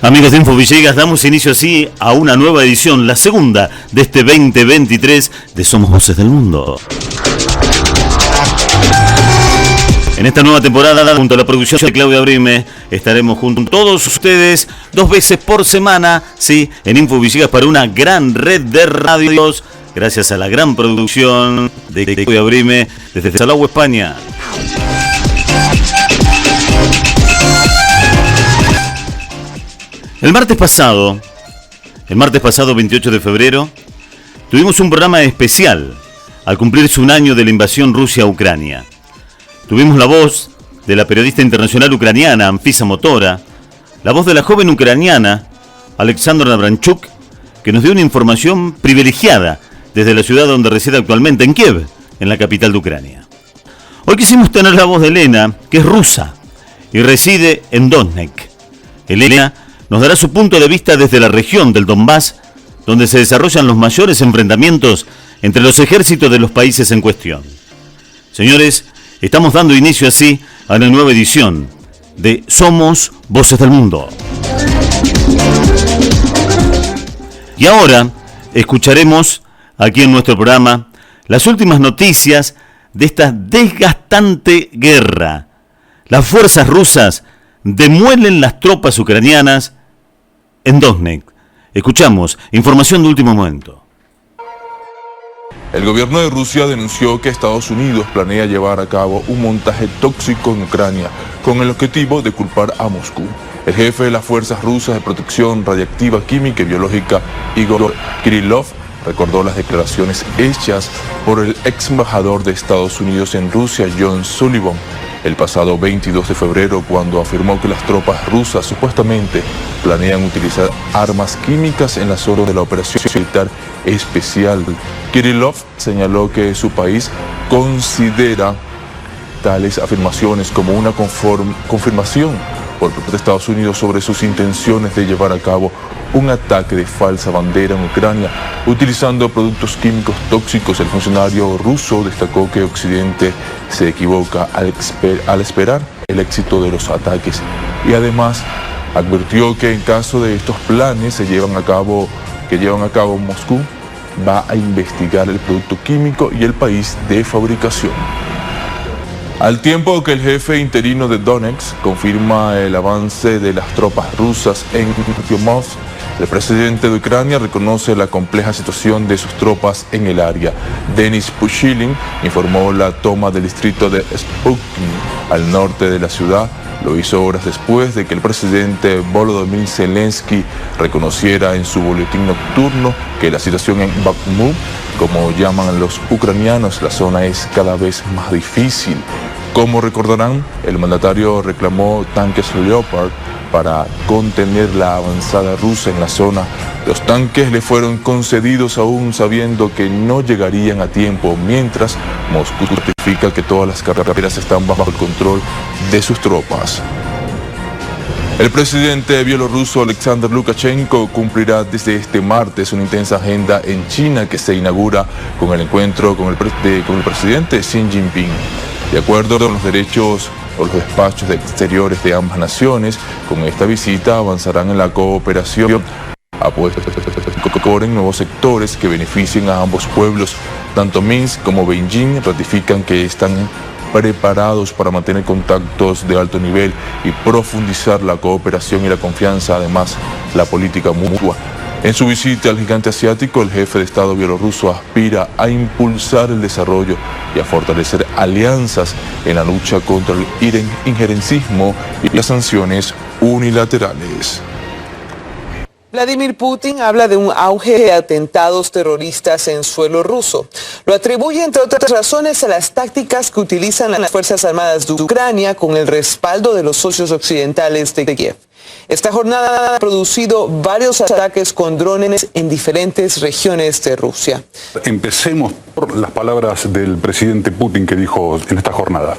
Amigos de Info Villegas, damos inicio así a una nueva edición, la segunda de este 2023 de Somos Voces del Mundo. En esta nueva temporada, junto a la producción de Claudia Brime, estaremos junto a todos ustedes 2 veces por semana, sí, en Info Villegas para una gran red de radios, gracias a la gran producción de Claudia Brime desde Salou, España. El martes pasado 28 de febrero, tuvimos un programa especial al cumplirse un año de la invasión Rusia a Ucrania. Tuvimos la voz de la periodista internacional ucraniana Anfisa Motora, la voz de la joven ucraniana Alexandra Navranchuk, que nos dio una información privilegiada desde la ciudad donde reside actualmente, en Kiev, en la capital de Ucrania. Hoy quisimos tener la voz de Elena, que es rusa y reside en Donetsk. Elena nos dará su punto de vista desde la región del Donbass, donde se desarrollan los mayores enfrentamientos entre los ejércitos de los países en cuestión. Señores, estamos dando inicio así a una nueva edición de Somos Voces del Mundo. Y ahora escucharemos aquí en nuestro programa las últimas noticias de esta desgastante guerra. Las fuerzas rusas demuelen las tropas ucranianas en Donetsk. Escuchamos información de último momento. El gobierno de Rusia denunció que Estados Unidos planea llevar a cabo un montaje tóxico en Ucrania con el objetivo de culpar a Moscú. El jefe de las fuerzas rusas de protección radiactiva, química y biológica, Igor Kirillov, recordó las declaraciones hechas por el ex embajador de Estados Unidos en Rusia, John Sullivan, el pasado 22 de febrero, cuando afirmó que las tropas rusas supuestamente planean utilizar armas químicas en la zona de la operación militar especial. Kirillov señaló que su país considera tales afirmaciones como una confirmación por parte de Estados Unidos sobre sus intenciones de llevar a cabo un ataque de falsa bandera en Ucrania utilizando productos químicos tóxicos. El funcionario ruso destacó que Occidente se equivoca al esperar el éxito de los ataques y además advirtió que en caso de estos planes que llevan a cabo Moscú va a investigar el producto químico y el país de fabricación. Al tiempo que el jefe interino de Donetsk confirma el avance de las tropas rusas en Artyomov, el presidente de Ucrania reconoce la compleja situación de sus tropas en el área. Denis Pushilin informó la toma del distrito de Sputnik al norte de la ciudad. Lo hizo horas después de que el presidente Volodymyr Zelensky reconociera en su boletín nocturno que la situación en Bakhmut, como llaman los ucranianos, la zona es cada vez más difícil. Como recordarán, el mandatario reclamó tanques Leopard para contener la avanzada rusa en la zona. Los tanques le fueron concedidos aún sabiendo que no llegarían a tiempo, mientras Moscú justifica que todas las carreteras están bajo el control de sus tropas. El presidente bielorruso Alexander Lukashenko cumplirá desde este martes una intensa agenda en China que se inaugura con el encuentro con el presidente Xi Jinping. De acuerdo con los derechos o los despachos de exteriores de ambas naciones, con esta visita avanzarán en la cooperación, apuestas en nuevos sectores que beneficien a ambos pueblos. Tanto Minsk como Beijing ratifican que están preparados para mantener contactos de alto nivel y profundizar la cooperación y la confianza, además la política mutua. En su visita al gigante asiático, el jefe de Estado bielorruso aspira a impulsar el desarrollo y a fortalecer alianzas en la lucha contra el injerencismo y las sanciones unilaterales. Vladimir Putin habla de un auge de atentados terroristas en suelo ruso. Lo atribuye, entre otras razones, a las tácticas que utilizan las Fuerzas Armadas de Ucrania con el respaldo de los socios occidentales de Kiev. Esta jornada ha producido varios ataques con drones en diferentes regiones de Rusia. Empecemos por las palabras del presidente Putin que dijo en esta jornada.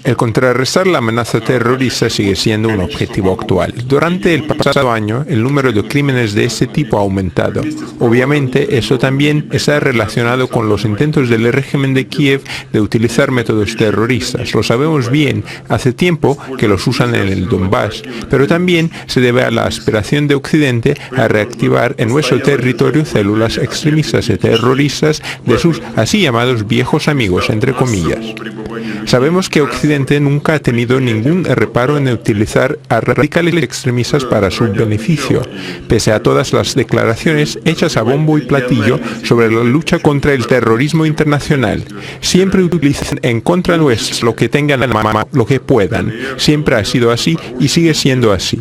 El contrarrestar la amenaza terrorista sigue siendo un objetivo actual. Durante el pasado año, el número de crímenes de este tipo ha aumentado. Obviamente, eso también está relacionado con los intentos del régimen de Kiev de utilizar métodos terroristas. Lo sabemos bien, hace tiempo que los usan en el Donbass, pero también se debe a la aspiración de Occidente a reactivar en nuestro territorio células extremistas y terroristas de sus así llamados viejos amigos, entre comillas. Sabemos que Occidente nunca ha tenido ningún reparo en utilizar a radicales extremistas para su beneficio, pese a todas las declaraciones hechas a bombo y platillo sobre la lucha contra el terrorismo internacional. Siempre utilizan en contra nuestra lo que tengan a mano, lo que puedan. Siempre ha sido así y sigue siendo así.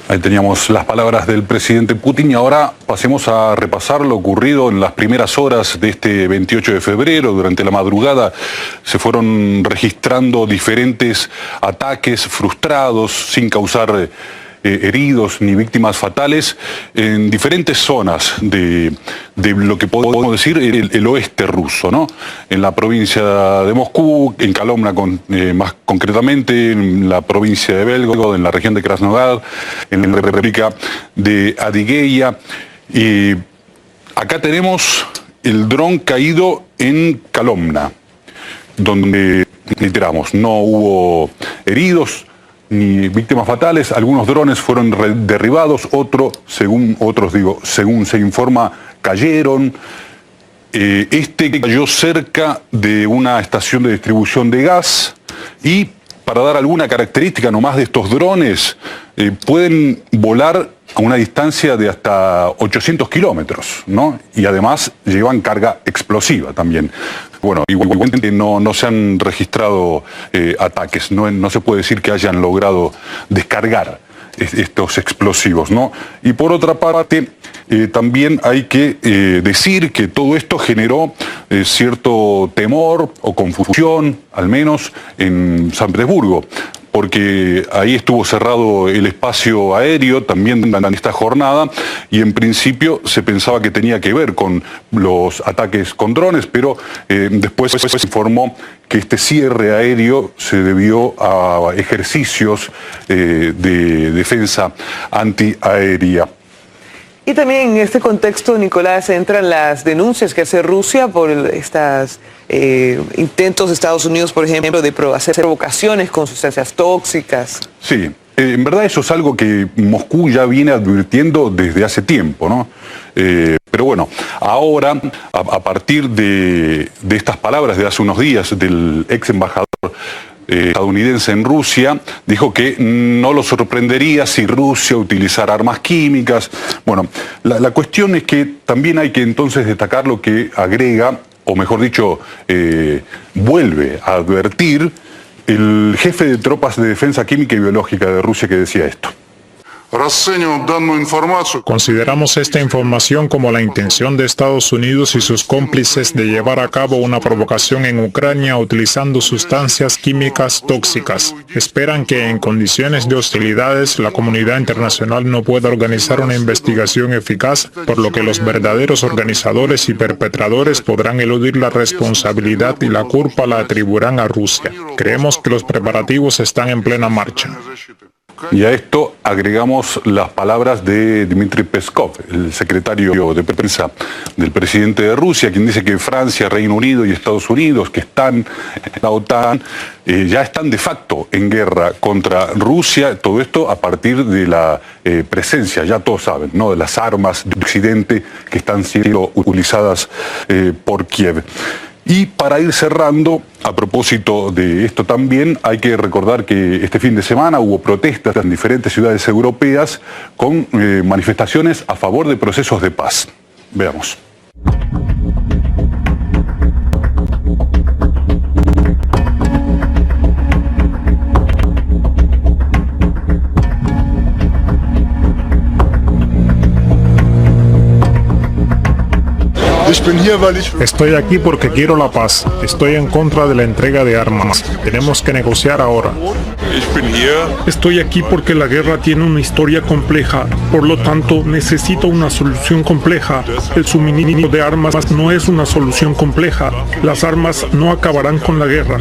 Ahí teníamos las palabras del presidente Putin y ahora pasemos a repasar lo ocurrido en las primeras horas de este 28 de febrero. Durante la madrugada se fueron registrando diferentes ataques frustrados sin causar heridos ni víctimas fatales en diferentes zonas de lo que podemos decir el oeste ruso, ¿no? En la provincia de Moscú, en Kalomna más concretamente, en la provincia de Belgorod, en la región de Krasnodar, en la República de Adigueia. Y acá tenemos el dron caído en Kalomna, donde literamos, no hubo heridos ni víctimas fatales. Algunos drones fueron derribados, según se informa, cayeron. Este cayó cerca de una estación de distribución de gas y, para dar alguna característica nomás de estos drones, pueden volar a una distancia de hasta 800 kilómetros, ¿no? Y además llevan carga explosiva también. Bueno, igualmente no se han registrado ataques, no se puede decir que hayan logrado descargar estos explosivos, ¿no? Y por otra parte, también hay que decir que todo esto generó cierto temor o confusión, al menos en San Petersburgo, porque ahí estuvo cerrado el espacio aéreo también en esta jornada y en principio se pensaba que tenía que ver con los ataques con drones, pero después se informó que este cierre aéreo se debió a ejercicios de defensa antiaérea. Y también en este contexto, Nicolás, entran las denuncias que hace Rusia por estas intentos de Estados Unidos, por ejemplo, de hacer provocaciones con sustancias tóxicas. Sí, en verdad eso es algo que Moscú ya viene advirtiendo desde hace tiempo, ¿no? Pero bueno, ahora, a partir de estas palabras de hace unos días del ex embajador estadounidense en Rusia, dijo que no lo sorprendería si Rusia utilizara armas químicas. Bueno, la cuestión es que también hay que entonces destacar lo que agrega, o mejor dicho, vuelve a advertir el jefe de tropas de defensa química y biológica de Rusia, que decía esto. Consideramos esta información como la intención de Estados Unidos y sus cómplices de llevar a cabo una provocación en Ucrania utilizando sustancias químicas tóxicas. Esperan que en condiciones de hostilidades la comunidad internacional no pueda organizar una investigación eficaz, por lo que los verdaderos organizadores y perpetradores podrán eludir la responsabilidad y la culpa la atribuirán a Rusia. Creemos que los preparativos están en plena marcha. Y a esto agregamos las palabras de Dmitry Peskov, el secretario de prensa del presidente de Rusia, quien dice que Francia, Reino Unido y Estados Unidos, que están en la OTAN, ya están de facto en guerra contra Rusia. Todo esto a partir de la presencia, ya todos saben, ¿no?, de las armas de Occidente que están siendo utilizadas por Kiev. Y para ir cerrando, a propósito de esto también, hay que recordar que este fin de semana hubo protestas en diferentes ciudades europeas con manifestaciones a favor de procesos de paz. Veamos. Estoy aquí porque quiero la paz. Estoy en contra de la entrega de armas. Tenemos que negociar ahora. Estoy aquí porque la guerra tiene una historia compleja. Por lo tanto, necesito una solución compleja. El suministro de armas no es una solución compleja. Las armas no acabarán con la guerra.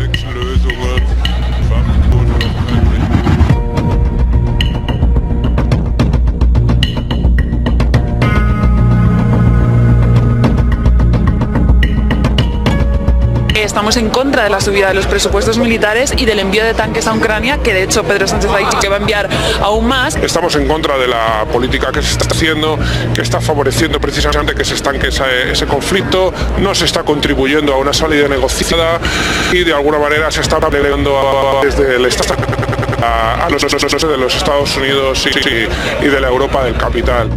Estamos en contra de la subida de los presupuestos militares y del envío de tanques a Ucrania, que de hecho Pedro Sánchez ha dicho que va a enviar aún más. Estamos en contra de la política que se está haciendo, que está favoreciendo precisamente que se estanque ese conflicto, no se está contribuyendo a una salida negociada y de alguna manera se está peleando desde el Estado a los de los Estados Unidos y de la Europa del capital.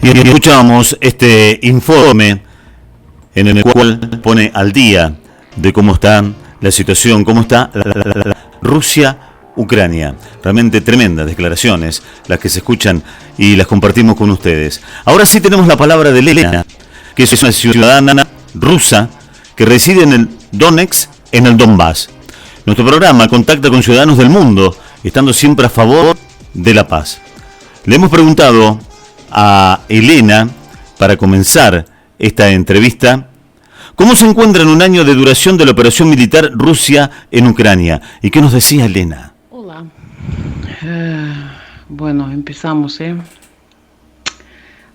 Y escuchamos este informe en el cual pone al día de cómo está la situación, cómo está Rusia-Ucrania. Realmente tremendas declaraciones las que se escuchan y las compartimos con ustedes. Ahora sí tenemos la palabra de Elena, que es una ciudadana rusa que reside en el Donetsk, en el Donbass. Nuestro programa contacta con ciudadanos del mundo, estando siempre a favor de la paz. Le hemos preguntado a Elena, para comenzar esta entrevista, ¿cómo se encuentra en un año de duración de la operación militar Rusia en Ucrania? ¿Y qué nos decía Elena? Hola. Bueno, empezamos.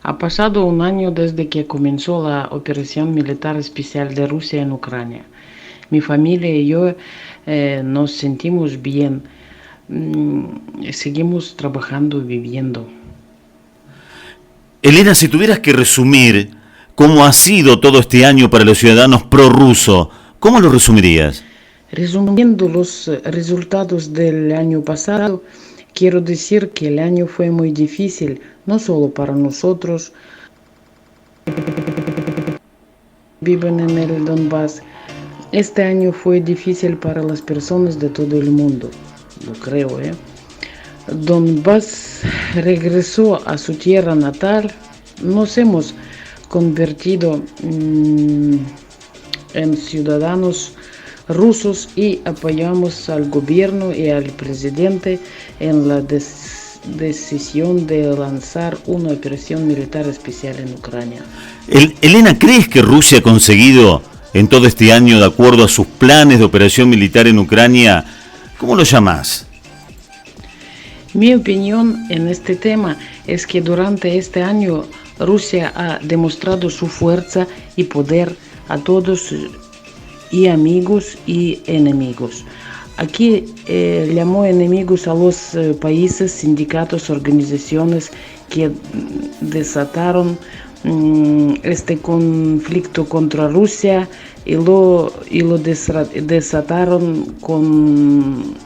Ha pasado un año desde que comenzó la operación militar especial de Rusia en Ucrania. Mi familia y yo nos sentimos bien. Seguimos trabajando y viviendo. Elena, si tuvieras que resumir cómo ha sido todo este año para los ciudadanos prorrusos, ¿cómo lo resumirías? Resumiendo los resultados del año pasado, quiero decir que el año fue muy difícil, no solo para nosotros, viven en el Donbass. Este año fue difícil para las personas de todo el mundo, lo creo, Donbass regresó a su tierra natal. Nos hemos convertido en ciudadanos rusos y apoyamos al gobierno y al presidente en la decisión de lanzar una operación militar especial en Ucrania. Elena, ¿crees que Rusia ha conseguido en todo este año, de acuerdo a sus planes de operación militar en Ucrania, cómo lo llamás? Mi opinión en este tema es que durante este año Rusia ha demostrado su fuerza y poder a todos, y amigos y enemigos. Aquí llamó enemigos a los países, sindicatos, organizaciones que desataron este conflicto contra Rusia y lo desataron con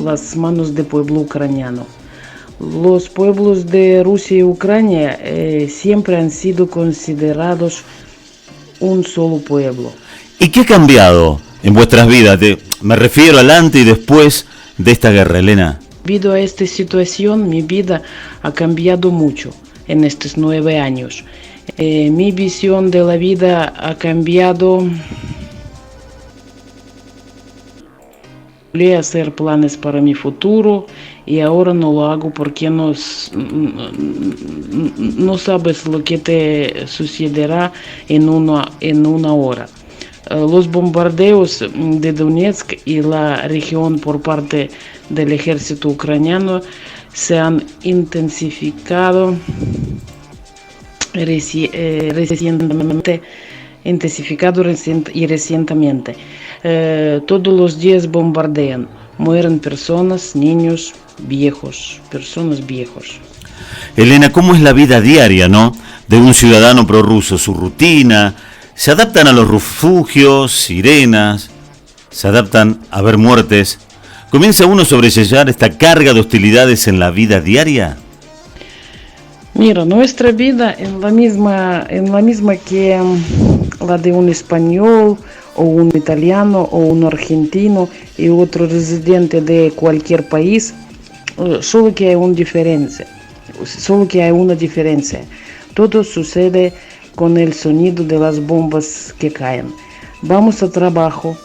las manos del pueblo ucraniano. Los pueblos de Rusia y Ucrania siempre han sido considerados un solo pueblo. ¿Y qué ha cambiado en vuestras vidas? Me refiero al antes y después de esta guerra, Elena. Debido a esta situación, mi vida ha cambiado mucho en estos 9 años. Mi visión de la vida ha cambiado. Solía hacer planes para mi futuro y ahora no lo hago porque no sabes lo que te sucederá en una hora. Los bombardeos de Donetsk y la región por parte del ejército ucraniano se han intensificado recientemente. Todos los días bombardean, mueren personas, niños, personas viejos. Elena, ¿cómo es la vida diaria, de un ciudadano prorruso? Su rutina, ¿se adaptan a los refugios, sirenas? ¿Se adaptan a ver muertes? ¿Comienza uno a sobrellevar esta carga de hostilidades en la vida diaria? Mira, nuestra vida es la misma que la de un español o un italiano o un argentino y otro residente de cualquier país, solo que hay una diferencia. Todo sucede con el sonido de las bombas que caen. Vamos a trabajo,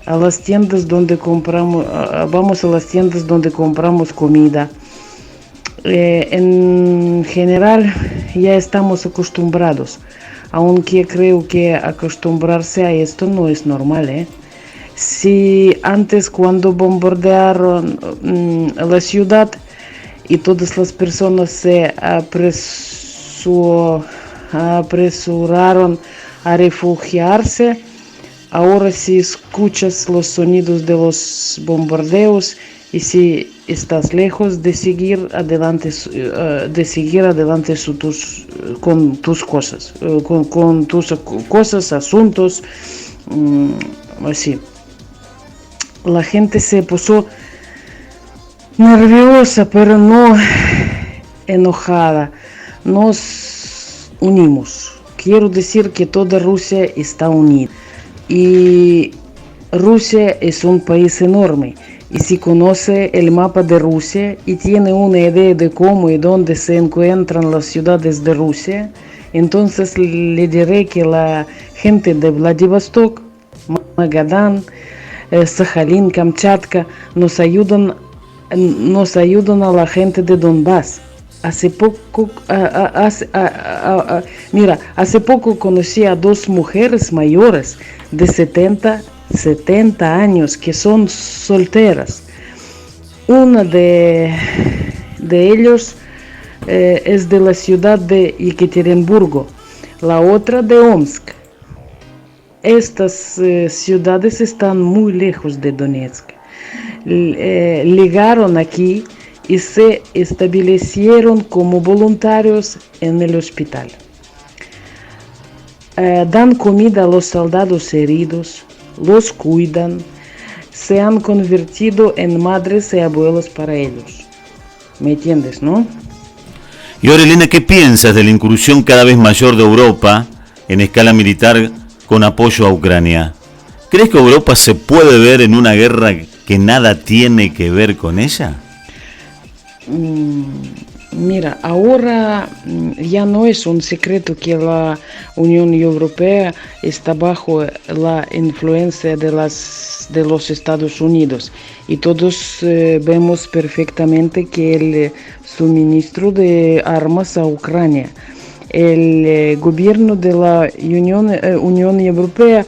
vamos a las tiendas donde compramos comida. En general ya estamos acostumbrados, aunque creo que acostumbrarse a esto no es normal. Si antes, cuando bombardearon la ciudad y todas las personas se apresuraron a refugiarse, ahora si escuchas los sonidos de los bombardeos y si estás lejos de seguir adelante, con tus cosas, asuntos, así. La gente se puso nerviosa, pero no enojada. Nos unimos. Quiero decir que toda Rusia está unida. Y Rusia es un país enorme. Y si conoce el mapa de Rusia y tiene una idea de cómo y dónde se encuentran las ciudades de Rusia, entonces le diré que la gente de Vladivostok, Magadán, Sajalín, Kamchatka nos ayudan a la gente de Donbass. Hace poco conocí a dos mujeres mayores de 70 años que son solteras. Una de ellos es de la ciudad de Yekaterinburgo, la otra de Omsk. Estas ciudades están muy lejos de Donetsk. Llegaron aquí y se establecieron como voluntarios en el hospital. Dan comida a los soldados heridos, los cuidan, se han convertido en madres y abuelos para ellos. ¿Me entiendes, no? Y ahora, Elena, ¿qué piensas de la incursión cada vez mayor de Europa en escala militar con apoyo a Ucrania? ¿Crees que Europa se puede ver en una guerra que nada tiene que ver con ella? Mira, ahora ya no es un secreto que la Unión Europea está bajo la influencia de los Estados Unidos y todos vemos perfectamente que el suministro de armas a Ucrania, el gobierno de la Unión Europea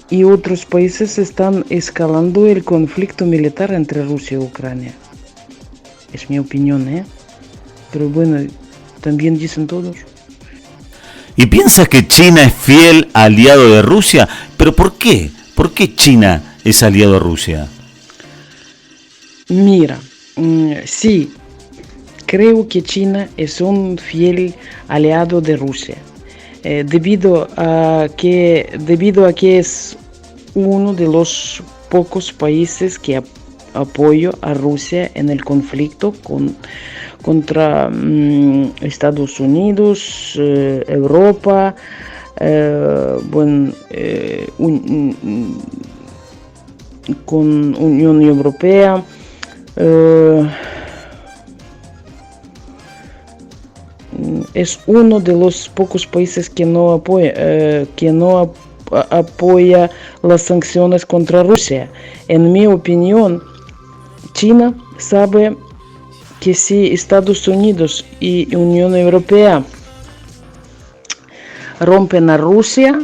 y otros países están escalando el conflicto militar entre Rusia y Ucrania. Es mi opinión, Pero bueno, también dicen todos. ¿Y piensas que China es fiel aliado de Rusia? ¿Pero por qué? ¿Por qué China es aliado de Rusia? Mira, sí, creo que China es un fiel aliado de Rusia, debido a que es uno de los pocos países que apoyo a Rusia en el conflicto contra Estados Unidos, Europa, con Unión Europea. Es uno de los pocos países que no apoya las sanciones contra Rusia. En mi opinión, China sabe que si Estados Unidos y Unión Europea rompen a Rusia,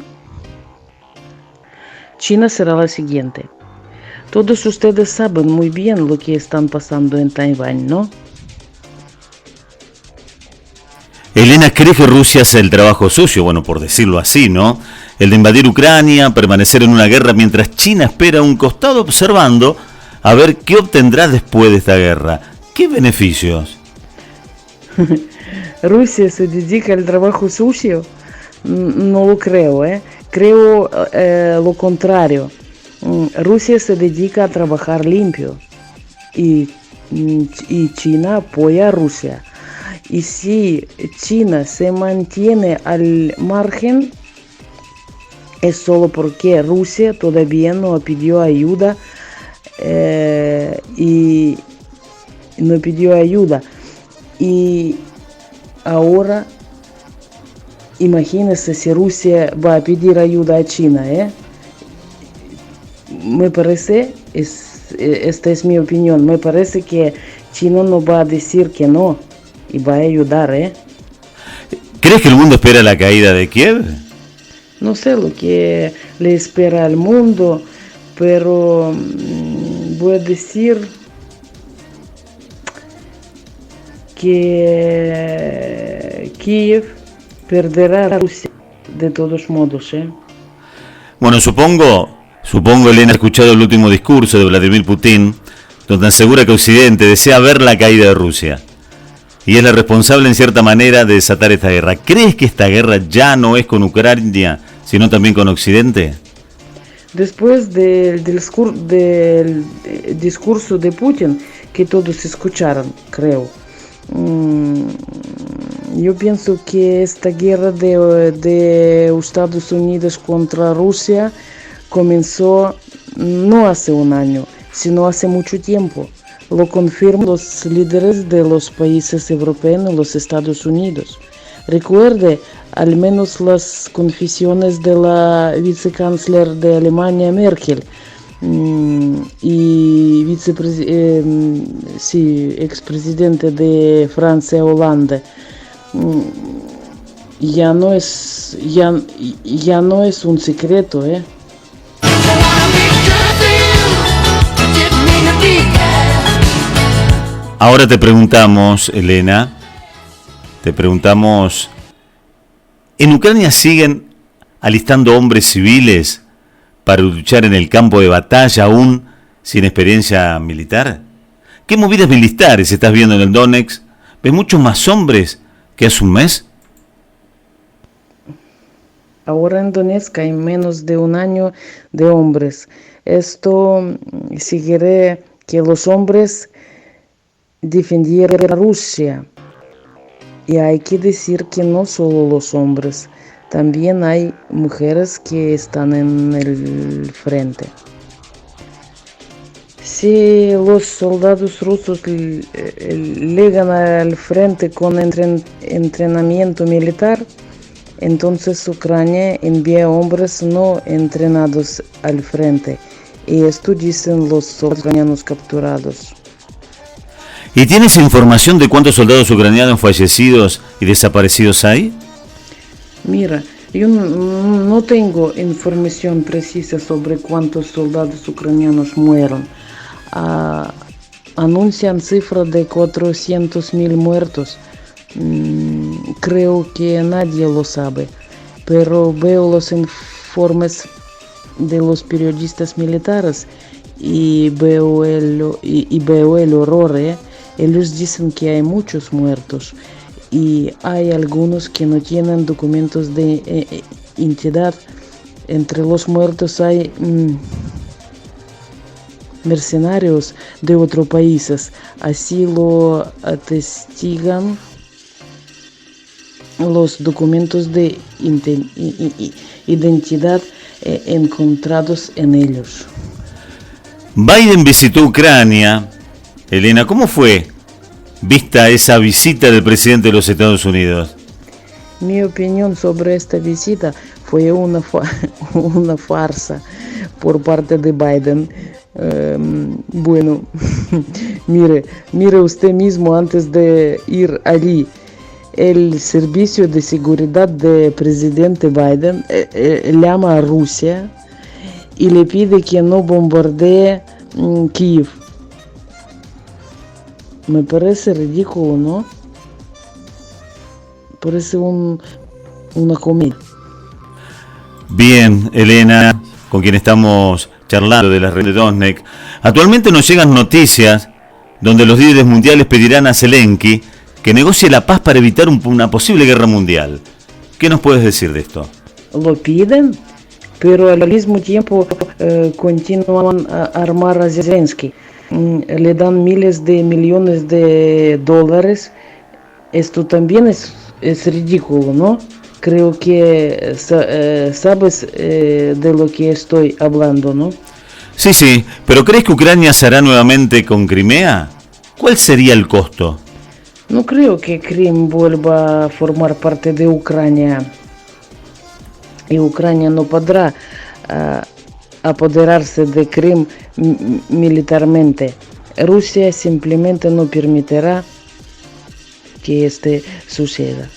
China será la siguiente. Todos ustedes saben muy bien lo que están pasando en Taiwán, ¿no? Elena, ¿cree que Rusia hace el trabajo sucio? Bueno, por decirlo así, ¿no? El de invadir Ucrania, permanecer en una guerra mientras China espera a un costado observando a ver qué obtendrá después de esta guerra. ¿Qué beneficios? ¿Rusia se dedica al trabajo sucio? No lo creo, Creo lo contrario. Rusia se dedica a trabajar limpio y China apoya a Rusia. Y si China se mantiene al margen, es solo porque Rusia todavía no pidió ayuda y ahora imagínense si Rusia va a pedir ayuda a China, me parece, esta es mi opinión, me parece que China no va a decir que no y va a ayudar, ¿Crees que el mundo espera la caída de Kiev? No sé lo que le espera al mundo, pero voy a decir que Kiev perderá a Rusia de todos modos, Bueno, supongo, Elena, ha escuchado el último discurso de Vladimir Putin, donde asegura que Occidente desea ver la caída de Rusia. Y es la responsable, en cierta manera, de desatar esta guerra. ¿Crees que esta guerra ya no es con Ucrania, sino también con Occidente? Después del discurso de Putin, que todos escucharon, creo, yo pienso que esta guerra de Estados Unidos contra Rusia comenzó no hace un año, sino hace mucho tiempo. Lo confirman los líderes de los países europeos y los Estados Unidos. Recuerde al menos las confesiones de la vicecanciller de Alemania, Merkel, y expresidente de Francia, Hollande. Ya no es un secreto, Ahora te preguntamos, Elena, ¿en Ucrania siguen alistando hombres civiles para luchar en el campo de batalla aún sin experiencia militar? ¿Qué movidas militares estás viendo en el Donetsk? ¿Ves muchos más hombres que hace un mes? Ahora en Donetsk hay menos de un año de hombres. Esto seguirá que los hombres defendieran a Rusia. Y hay que decir que no solo los hombres, también hay mujeres que están en el frente. Si los soldados rusos llegan al frente con entrenamiento militar, entonces Ucrania envía hombres no entrenados al frente. Y esto dicen los soldados ucranianos capturados. ¿Y tienes información de cuántos soldados ucranianos fallecidos y desaparecidos hay? Mira, yo no tengo información precisa sobre cuántos soldados ucranianos mueren. Anuncian cifra de 400,000 muertos. Creo que nadie lo sabe, pero veo los informes de los periodistas militares y veo el horror, Ellos dicen que hay muchos muertos y hay algunos que no tienen documentos de identidad. Entre los muertos hay mercenarios de otros países. Así lo atestigan los documentos de identidad encontrados en ellos. Biden visitó Ucrania. Elena, ¿cómo fue vista esa visita del presidente de los Estados Unidos? Mi opinión sobre esta visita fue una farsa por parte de Biden. Bueno, mire usted mismo antes de ir allí. El servicio de seguridad del presidente Biden llama a Rusia y le pide que no bombardee Kiev. Me parece ridículo, ¿no? Parece una comedia. Bien, Elena, con quien estamos charlando de la red de Donetsk. Actualmente nos llegan noticias donde los líderes mundiales pedirán a Zelensky que negocie la paz para evitar una posible guerra mundial. ¿Qué nos puedes decir de esto? Lo piden, pero al mismo tiempo continúan a armar a Zelensky. Le dan miles de millones de dólares. Esto también es ridículo, ¿no? Creo que sabes de lo que estoy hablando, ¿no? Sí, pero ¿crees que Ucrania se hará nuevamente con Crimea? ¿Cuál sería el costo? No creo que Crimea vuelva a formar parte de Ucrania y Ucrania no podrá apoderarse de Crimea militarmente. Rusia simplemente no permitirá que esto suceda.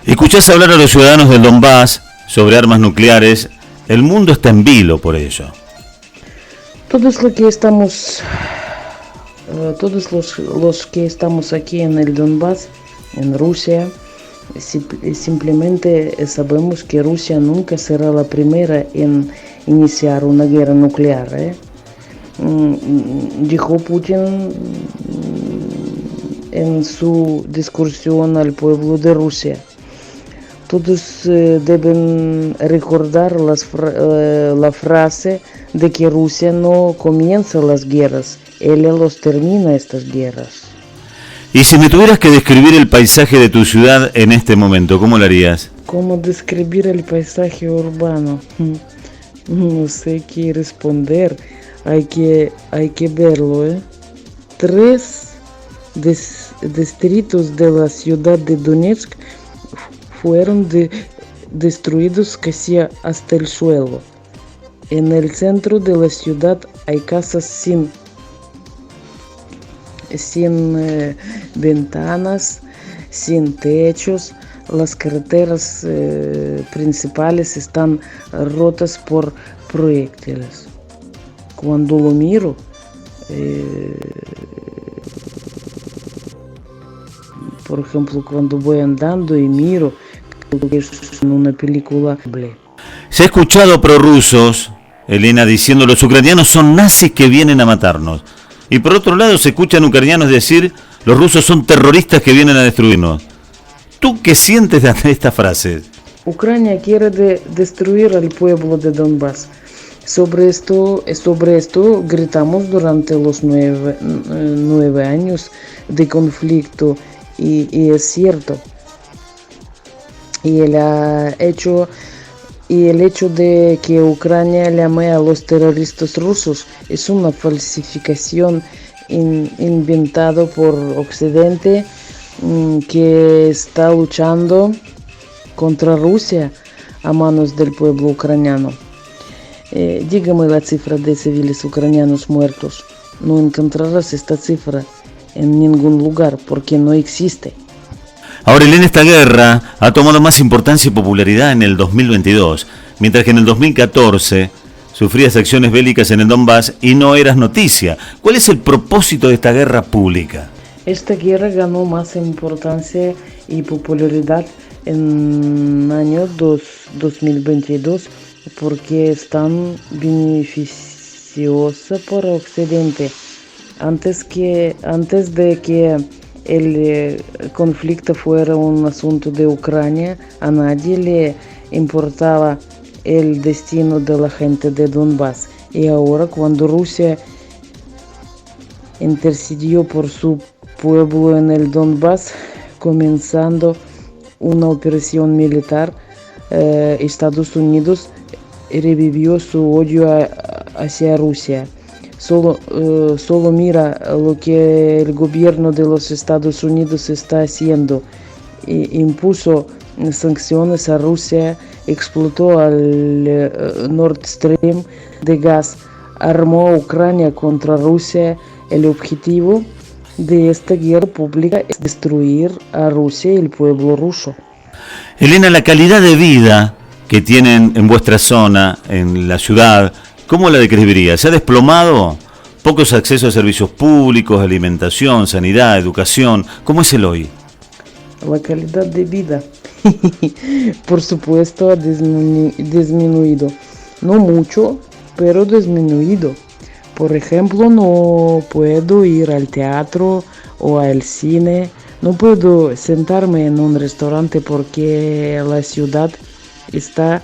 Escuchás hablar a los ciudadanos del Donbass sobre armas nucleares. El mundo está en vilo por ello. Todos los que estamos aquí en el Donbass, en Rusia, simplemente sabemos que Rusia nunca será la primera en iniciar una guerra nuclear. Dijo Putin en su discursión al pueblo de Rusia. Todos deben recordar la frase de que Rusia no comienza las guerras, ella los termina estas guerras. Y si me tuvieras que describir el paisaje de tu ciudad en este momento, ¿cómo lo harías? ¿Cómo describir el paisaje urbano? No sé qué responder, hay que verlo. 3 distritos de la ciudad de Donetsk fueron destruidos casi hasta el suelo. En el centro de la ciudad hay casas sin ventanas, sin techos. Las carreteras principales están rotas por proyectiles. Cuando lo miro, por ejemplo, cuando voy andando y miro, es en una película. Se ha escuchado prorrusos, Elena, diciendo los ucranianos son nazis que vienen a matarnos. Y por otro lado se escuchan ucranianos decir los rusos son terroristas que vienen a destruirnos. ¿Tú qué sientes ante esta frase? Ucrania quiere destruir al pueblo de Donbass. Sobre esto gritamos durante los 9 años de conflicto y es cierto. Y el hecho de que Ucrania llame a los terroristas rusos es una falsificación inventada por Occidente que está luchando contra Rusia a manos del pueblo ucraniano. Dígame la cifra de civiles ucranianos muertos. No encontrarás esta cifra en ningún lugar porque no existe. Ahora, Elena, esta guerra ha tomado más importancia y popularidad en el 2022, mientras que en el 2014 sufrías acciones bélicas en el Donbass y no eras noticia. ¿Cuál es el propósito de esta guerra pública? Esta guerra ganó más importancia y popularidad en el año 2022 porque es tan beneficiosa para Occidente. Antes de que el conflicto fuera un asunto de Ucrania, a nadie le importaba el destino de la gente de Donbass. Y ahora, cuando Rusia intercedió por su pueblo en el Donbass, comenzando una operación militar, Estados Unidos revivió su odio hacia Rusia. Solo mira lo que el gobierno de los Estados Unidos está haciendo. Impuso sanciones a Rusia, explotó al Nord Stream de gas, armó a Ucrania contra Rusia. El objetivo de esta guerra pública es destruir a Rusia y el pueblo ruso. Elena, la calidad de vida que tienen en vuestra zona, en la ciudad, ¿cómo la describirías? ¿Se ha desplomado? ¿Pocos accesos a servicios públicos, alimentación, sanidad, educación? ¿Cómo es el hoy? La calidad de vida, por supuesto, ha disminuido. No mucho, pero disminuido. Por ejemplo, no puedo ir al teatro o al cine. No puedo sentarme en un restaurante porque la ciudad está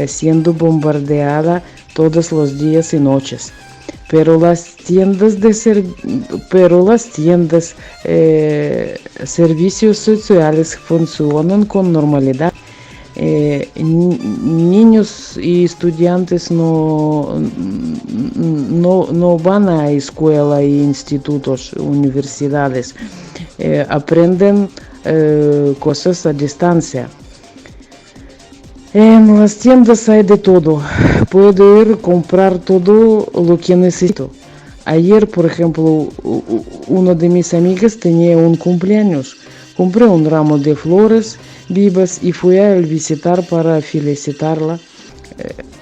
siendo bombardeada todos los días y noches. pero las tiendas servicios sociales funcionan con normalidad. Niños y estudiantes no van a escuela e institutos, universidades, aprenden cosas a distancia. En las tiendas hay de todo, puedo ir a comprar todo lo que necesito. Ayer, por ejemplo, una de mis amigas tenía un cumpleaños. Compré un ramo de flores vivas y fui a visitar para felicitarla.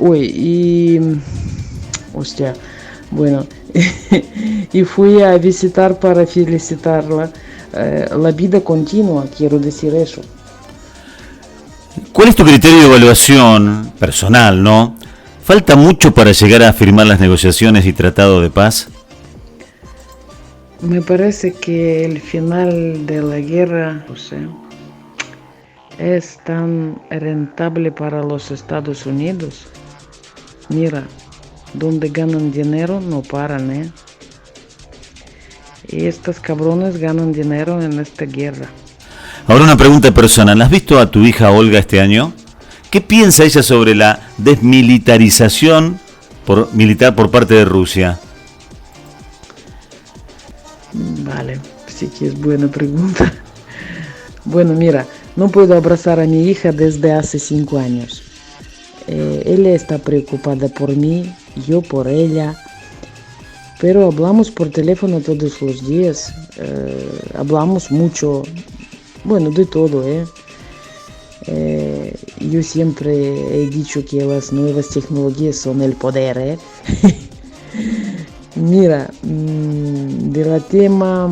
Y fui a visitar para felicitarla. La vida continua, quiero decir eso. ¿Cuál es tu criterio de evaluación personal, no? ¿Falta mucho para llegar a firmar las negociaciones y tratado de paz? Me parece que el final de la guerra, es tan rentable para los Estados Unidos. Mira, donde ganan dinero no paran, Y estos cabrones ganan dinero en esta guerra. Ahora una pregunta personal. ¿Has visto a tu hija Olga este año? ¿Qué piensa ella sobre la desmilitarización militar por parte de Rusia? Vale, sí que es buena pregunta. Bueno, mira, no puedo abrazar a mi hija desde hace 5 años. Ella está preocupada por mí, yo por ella. Pero hablamos por teléfono todos los días. Hablamos mucho, de todo, Yo siempre he dicho que las nuevas tecnologías son el poder, Mira, del tema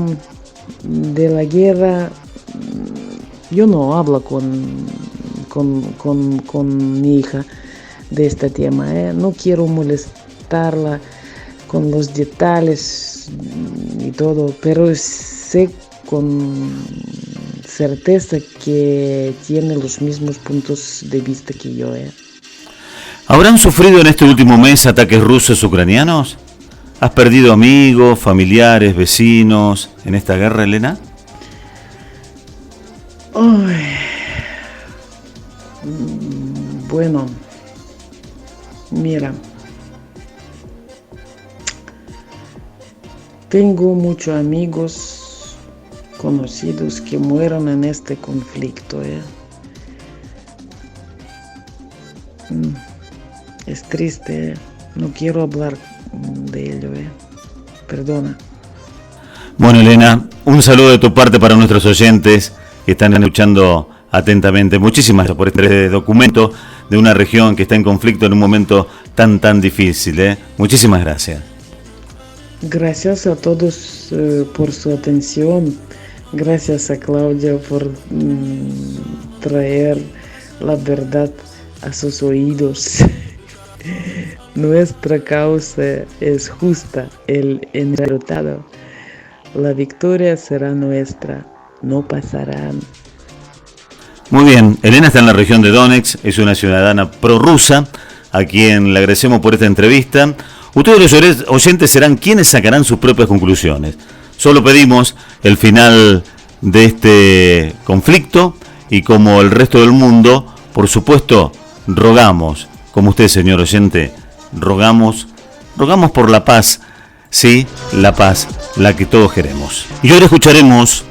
de la guerra, yo no hablo con mi hija de este tema, No quiero molestarla con los detalles y todo, pero sé con certeza que tiene los mismos puntos de vista que yo. ¿Habrán sufrido en este último mes ataques rusos ucranianos? ¿Has perdido amigos, familiares, vecinos en esta guerra, Elena? Bueno, mira, tengo muchos amigos conocidos que mueron en este conflicto. Es triste, no quiero hablar de ello. Perdona. Bueno, Elena, un saludo de tu parte para nuestros oyentes que están escuchando atentamente. Muchísimas gracias por este documento de una región que está en conflicto en un momento tan difícil. Muchísimas gracias. Gracias a todos por su atención. Gracias a Claudia por traer la verdad a sus oídos. Nuestra causa es justa, el derrotado. La victoria será nuestra, no pasarán. Muy bien, Elena está en la región de Donetsk, es una ciudadana prorrusa, a quien le agradecemos por esta entrevista. Ustedes los oyentes serán quienes sacarán sus propias conclusiones. Solo pedimos el final de este conflicto y como el resto del mundo, por supuesto, rogamos, como usted, señor oyente, rogamos por la paz, sí, la paz, la que todos queremos. Y ahora escucharemos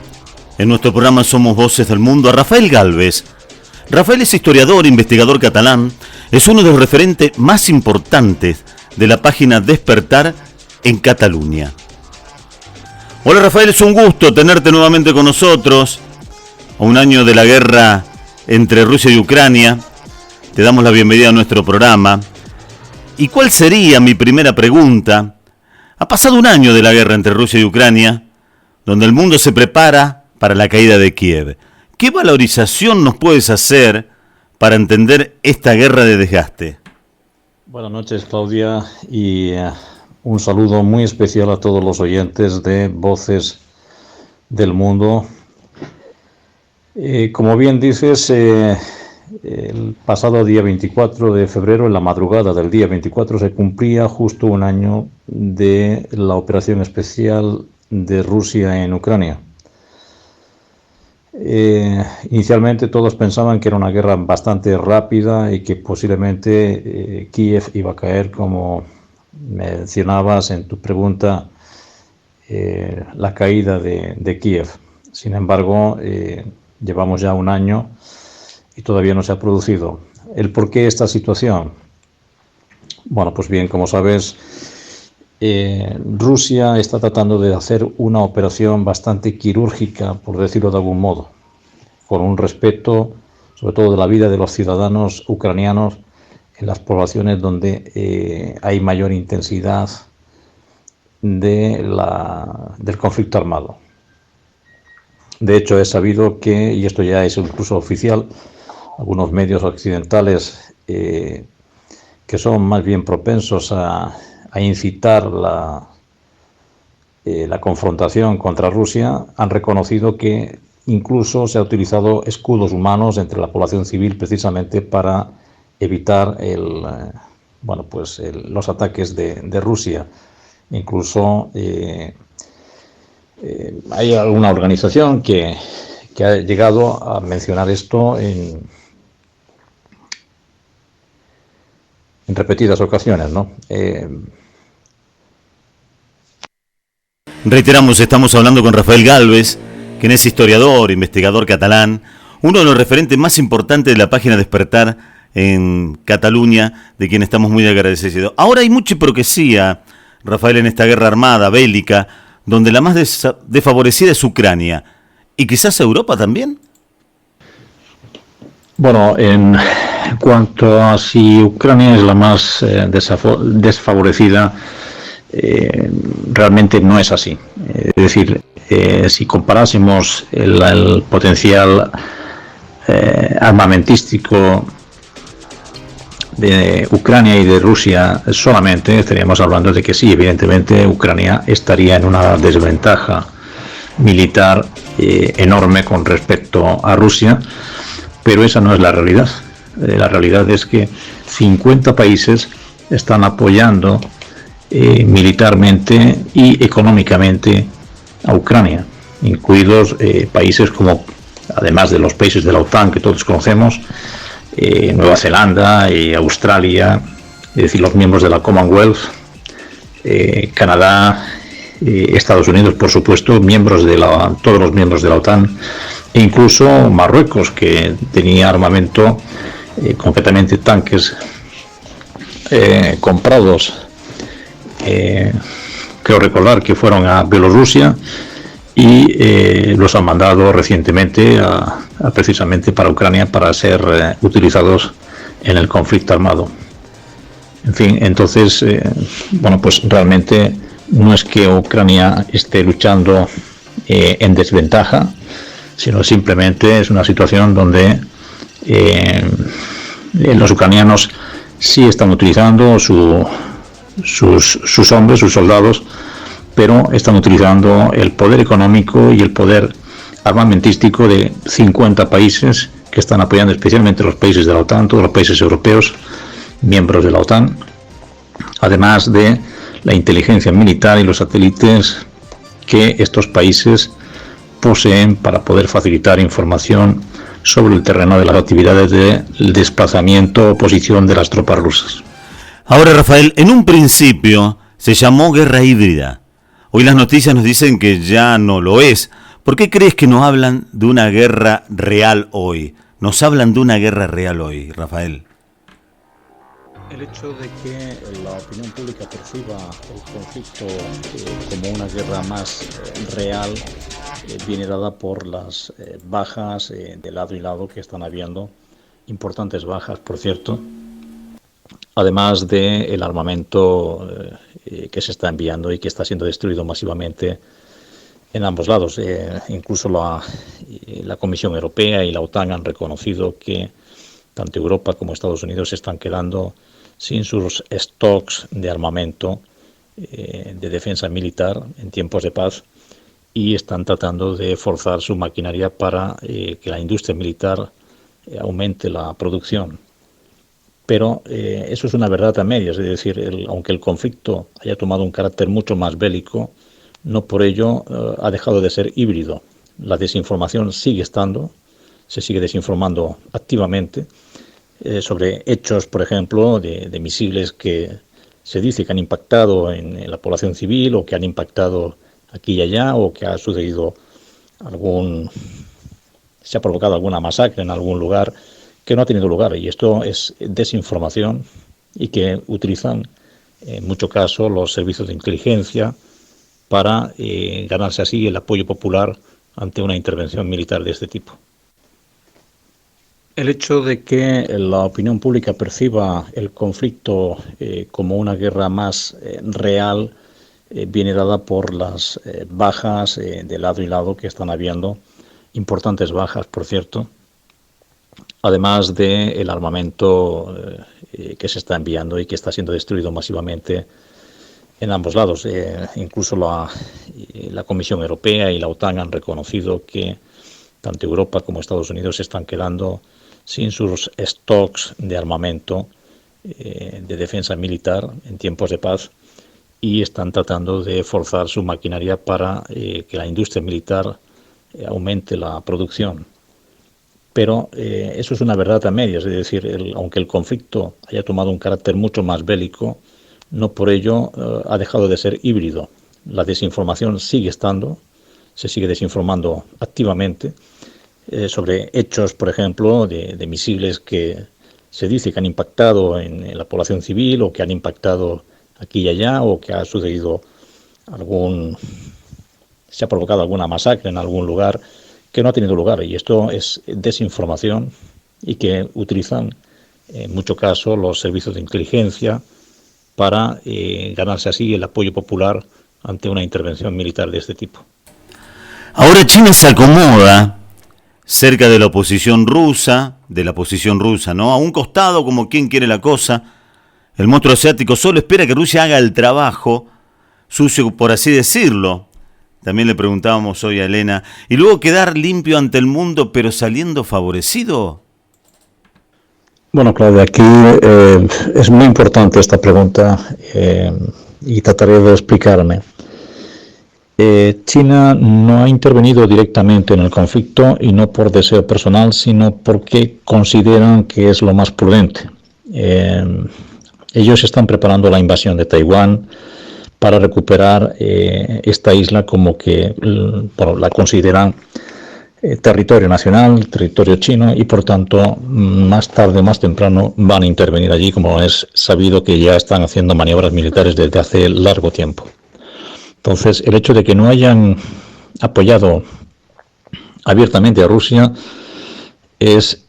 en nuestro programa Somos Voces del Mundo a Rafael Gálvez. Rafael es historiador, investigador catalán, es uno de los referentes más importantes de la página Despertar en Cataluña. Hola Rafael, es un gusto tenerte nuevamente con nosotros. A un año de la guerra entre Rusia y Ucrania, te damos la bienvenida a nuestro programa. ¿Y cuál sería mi primera pregunta? Ha pasado un año de la guerra entre Rusia y Ucrania, donde el mundo se prepara para la caída de Kiev. ¿Qué valorización nos puedes hacer para entender esta guerra de desgaste? Buenas noches, Claudia, y un saludo muy especial a todos los oyentes de Voces del Mundo. Como bien dices, el pasado día 24 de febrero, en la madrugada del día 24, se cumplía justo un año de la operación especial de Rusia en Ucrania. Inicialmente todos pensaban que era una guerra bastante rápida y que posiblemente Kiev iba a caer, como mencionabas en tu pregunta, la caída de Kiev. Sin embargo, llevamos ya un año y todavía no se ha producido. ¿El por qué esta situación? Bueno, pues bien, como sabes, Rusia está tratando de hacer una operación bastante quirúrgica, por decirlo de algún modo, con un respeto, sobre todo de la vida de los ciudadanos ucranianos en las poblaciones donde hay mayor intensidad del conflicto armado. De hecho, he sabido que, y esto ya es incluso oficial, algunos medios occidentales que son más bien propensos a incitar la confrontación contra Rusia, han reconocido que incluso se ha utilizado escudos humanos entre la población civil precisamente para evitar los ataques de Rusia. Incluso hay alguna organización que ha llegado a mencionar esto en repetidas ocasiones, ¿no? Reiteramos, estamos hablando con Rafael Gálvez, quien es historiador, investigador catalán, uno de los referentes más importantes de la página Despertar en Cataluña, de quien estamos muy agradecidos. Ahora hay mucha hipocresía, Rafael, en esta guerra armada, bélica, donde la más desfavorecida es Ucrania, y quizás Europa también. Bueno, en cuanto a si Ucrania es la más desfavorecida, realmente no es así. Es decir, si comparásemos el potencial armamentístico de Ucrania y de Rusia solamente, estaríamos hablando de que sí, evidentemente Ucrania estaría en una desventaja militar enorme con respecto a Rusia, pero esa no es la realidad. La realidad es que 50 países están apoyando militarmente y económicamente a Ucrania, incluidos países como, además de los países de la OTAN que todos conocemos, Nueva Zelanda y Australia, es decir, los miembros de la Commonwealth, Canadá, Estados Unidos, por supuesto, todos los miembros de la OTAN, e incluso Marruecos, que tenía armamento, concretamente tanques comprados, creo recordar que fueron a Bielorrusia, y los han mandado recientemente precisamente para Ucrania para ser utilizados en el conflicto armado. En fin, entonces, pues realmente no es que Ucrania esté luchando en desventaja, sino simplemente es una situación donde los ucranianos sí están utilizando sus hombres, sus soldados, pero están utilizando el poder económico y el poder armamentístico de 50 países que están apoyando, especialmente los países de la OTAN, todos los países europeos, miembros de la OTAN, además de la inteligencia militar y los satélites que estos países poseen para poder facilitar información sobre el terreno de las actividades de desplazamiento o posición de las tropas rusas. Ahora, Rafael, en un principio se llamó guerra híbrida. Hoy las noticias nos dicen que ya no lo es. ¿Por qué crees que nos hablan de una guerra real hoy? Nos hablan de una guerra real hoy, Rafael. El hecho de que la opinión pública perciba el conflicto como una guerra más real viene dada por las bajas de lado y lado que están habiendo, importantes bajas, por cierto, además del armamento que se está enviando y que está siendo destruido masivamente en ambos lados. Incluso la Comisión Europea y la OTAN han reconocido que tanto Europa como Estados Unidos se están quedando sin sus stocks de armamento de defensa militar en tiempos de paz, y están tratando de forzar su maquinaria para que la industria militar aumente la producción. Pero eso es una verdad a medias, es decir, aunque el conflicto haya tomado un carácter mucho más bélico, no por ello ha dejado de ser híbrido. La desinformación sigue estando, se sigue desinformando activamente sobre hechos, por ejemplo, de misiles que se dice que han impactado en la población civil o que han impactado aquí y allá o que ha sucedido se ha provocado alguna masacre en algún lugar que no ha tenido lugar, y esto es desinformación y que utilizan en mucho caso los servicios de inteligencia para ganarse así el apoyo popular ante una intervención militar de este tipo. El hecho de que la opinión pública perciba el conflicto como una guerra más real viene dada por las bajas de lado y lado que están habiendo, importantes bajas, por cierto, además del armamento que se está enviando y que está siendo destruido masivamente en ambos lados. Incluso la Comisión Europea y la OTAN han reconocido que tanto Europa como Estados Unidos se están quedando sin sus stocks de armamento de defensa militar en tiempos de paz, y están tratando de forzar su maquinaria para que la industria militar aumente la producción. Pero eso es una verdad a medias, es decir, aunque el conflicto haya tomado un carácter mucho más bélico, no por ello ha dejado de ser híbrido. La desinformación sigue estando, se sigue desinformando activamente sobre hechos, por ejemplo, de misiles que se dice que han impactado en la población civil o que han impactado aquí y allá o que ha sucedido se ha provocado alguna masacre en algún lugar que no ha tenido lugar, y esto es desinformación y que utilizan en mucho caso los servicios de inteligencia para ganarse así el apoyo popular ante una intervención militar de este tipo. Ahora China se acomoda cerca de la posición rusa, ¿no? A un costado, como quien quiere la cosa. El monstruo asiático solo espera que Rusia haga el trabajo sucio, por así decirlo. También le preguntábamos hoy a Elena, y luego quedar limpio ante el mundo, pero saliendo favorecido. Bueno, Claudia, aquí es muy importante esta pregunta y trataré de explicarme. China no ha intervenido directamente en el conflicto, y no por deseo personal, sino porque consideran que es lo más prudente. Ellos están preparando la invasión de Taiwán para recuperar esta isla como que la consideran territorio nacional, territorio chino, y por tanto más tarde o más temprano van a intervenir allí, como es sabido que ya están haciendo maniobras militares desde hace largo tiempo. Entonces, el hecho de que no hayan apoyado abiertamente a Rusia es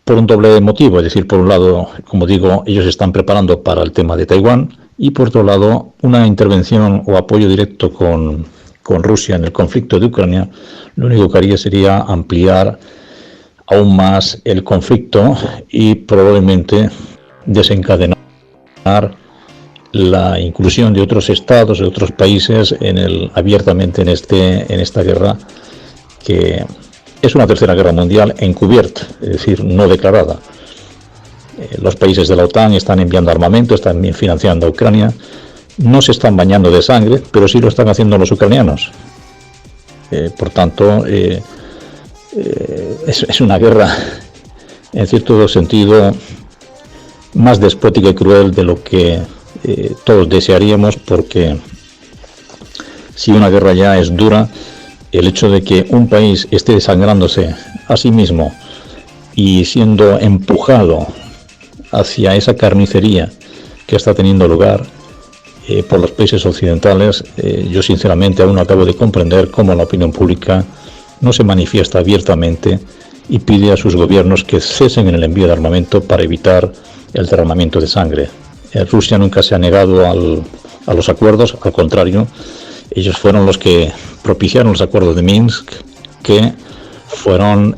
por un doble motivo, es decir, por un lado, como digo, ellos se están preparando para el tema de Taiwán, y por otro lado, una intervención o apoyo directo con Rusia en el conflicto de Ucrania, lo único que haría sería ampliar aún más el conflicto y probablemente desencadenar la inclusión de otros estados, de otros países abiertamente en esta guerra, que es una tercera guerra mundial encubierta, es decir, no declarada. Los países de la OTAN están enviando armamento, están financiando a Ucrania, no se están bañando de sangre, pero sí lo están haciendo los ucranianos. Por tanto, es una guerra, en cierto sentido, más despótica y cruel de lo que todos desearíamos, porque si una guerra ya es dura, el hecho de que un país esté desangrándose a sí mismo y siendo empujado hacia esa carnicería que está teniendo lugar por los países occidentales, yo sinceramente aún no acabo de comprender cómo la opinión pública no se manifiesta abiertamente y pide a sus gobiernos que cesen en el envío de armamento para evitar el derramamiento de sangre. Rusia nunca se ha negado a los acuerdos, al contrario, ellos fueron los que propiciaron los acuerdos de Minsk, que fueron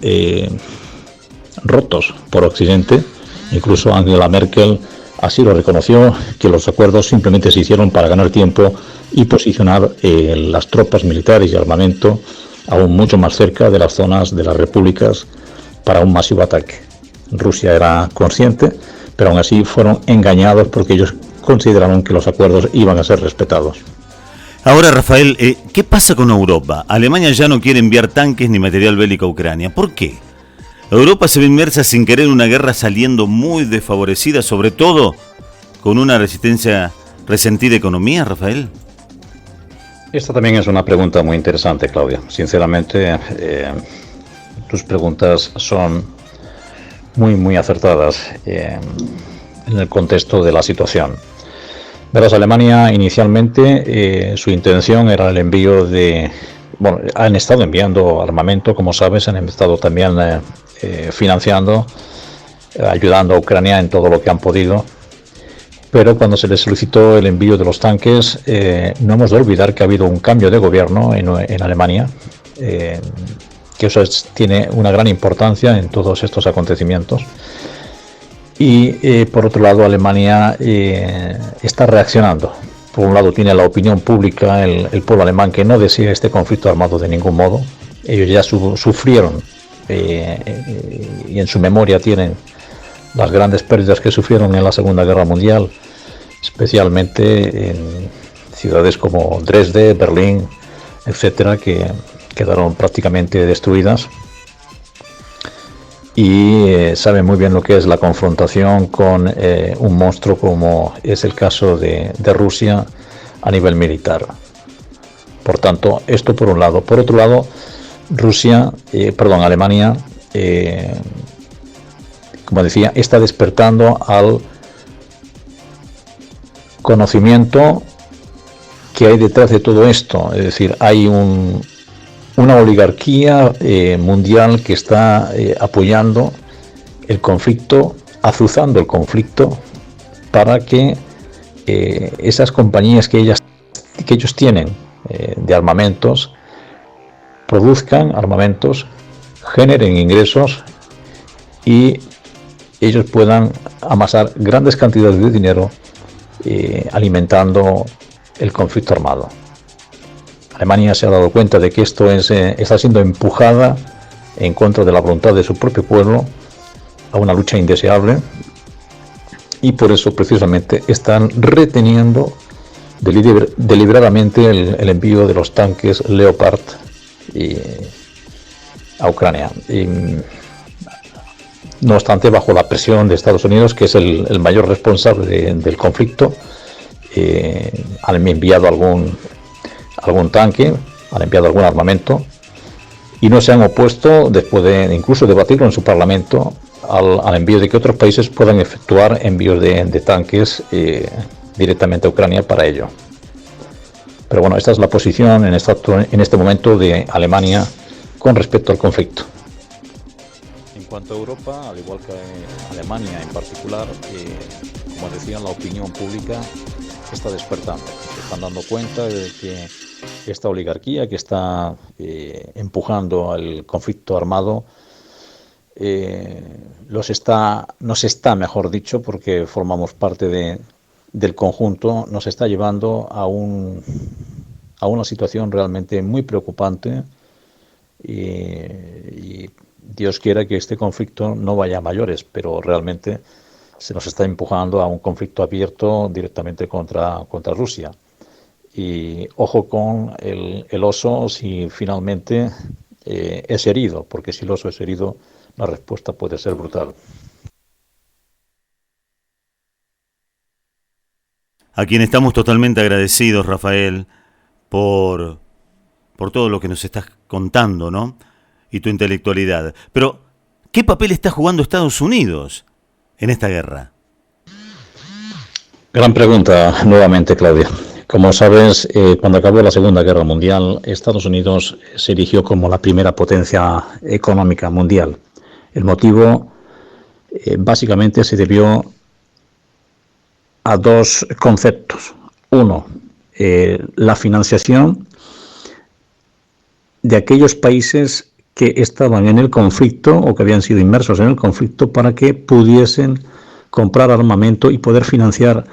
rotos por Occidente. Incluso Angela Merkel así lo reconoció, que los acuerdos simplemente se hicieron para ganar tiempo y posicionar las tropas militares y armamento aún mucho más cerca de las zonas de las repúblicas para un masivo ataque. Rusia era consciente, pero aún así fueron engañados porque ellos consideraron que los acuerdos iban a ser respetados. Ahora, Rafael, ¿qué pasa con Europa? Alemania ya no quiere enviar tanques ni material bélico a Ucrania. ¿Por qué? Europa se ve inmersa sin querer en una guerra, saliendo muy desfavorecida, sobre todo con una resentida economía, Rafael. Esta también es una pregunta muy interesante, Claudia. Sinceramente, tus preguntas son muy acertadas en el contexto de la situación. Verás, Alemania inicialmente su intención era el envío de... Bueno, han estado enviando armamento, como sabes, han estado también financiando, ayudando a Ucrania en todo lo que han podido. Pero cuando se les solicitó el envío de los tanques, no hemos de olvidar que ha habido un cambio de gobierno en Alemania, que eso tiene una gran importancia en todos estos acontecimientos. Y por otro lado, Alemania está reaccionando. Por un lado tiene la opinión pública, el pueblo alemán, que no desea este conflicto armado de ningún modo. Ellos ya sufrieron y en su memoria tienen las grandes pérdidas que sufrieron en la Segunda Guerra Mundial, especialmente en ciudades como Dresde, Berlín, etcétera, que quedaron prácticamente destruidas. Y saben muy bien lo que es la confrontación con un monstruo como es el caso de Rusia a nivel militar. Por tanto, esto por un lado. Por otro lado, Alemania, como decía, está despertando al conocimiento que hay detrás de todo esto. Es decir, hay una oligarquía mundial que está apoyando el conflicto, azuzando el conflicto, para que esas compañías que ellos tienen de armamentos produzcan armamentos, generen ingresos y ellos puedan amasar grandes cantidades de dinero alimentando el conflicto armado. Alemania se ha dado cuenta de que esto está siendo empujada en contra de la voluntad de su propio pueblo a una lucha indeseable, y por eso precisamente están reteniendo deliberadamente el envío de los tanques Leopard a Ucrania. No obstante, bajo la presión de Estados Unidos, que es el mayor responsable del conflicto, han enviado algún tanque, han enviado algún armamento, y no se han opuesto, después de incluso debatirlo en su parlamento, al envío de que otros países puedan efectuar envíos de tanques directamente a Ucrania para ello. Pero bueno, esta es la posición en este momento de Alemania con respecto al conflicto. En cuanto a Europa, al igual que Alemania en particular, como decía, la opinión pública está despertando. Se están dando cuenta de que esta oligarquía que está empujando al conflicto armado nos está, mejor dicho, porque formamos parte del conjunto, nos está llevando a una situación realmente muy preocupante, y Dios quiera que este conflicto no vaya a mayores, pero realmente se nos está empujando a un conflicto abierto directamente contra Rusia. Y ojo con el oso si finalmente es herido, porque si el oso es herido, la respuesta puede ser brutal. A quien estamos totalmente agradecidos, Rafael, por todo lo que nos estás contando, ¿no? Y tu intelectualidad. Pero, ¿qué papel está jugando Estados Unidos en esta guerra? Gran pregunta, nuevamente, Claudia. Como sabes, cuando acabó la Segunda Guerra Mundial, Estados Unidos se erigió como la primera potencia económica mundial. El motivo básicamente se debió a dos conceptos. Uno, la financiación de aquellos países que estaban en el conflicto o que habían sido inmersos en el conflicto para que pudiesen comprar armamento y poder financiar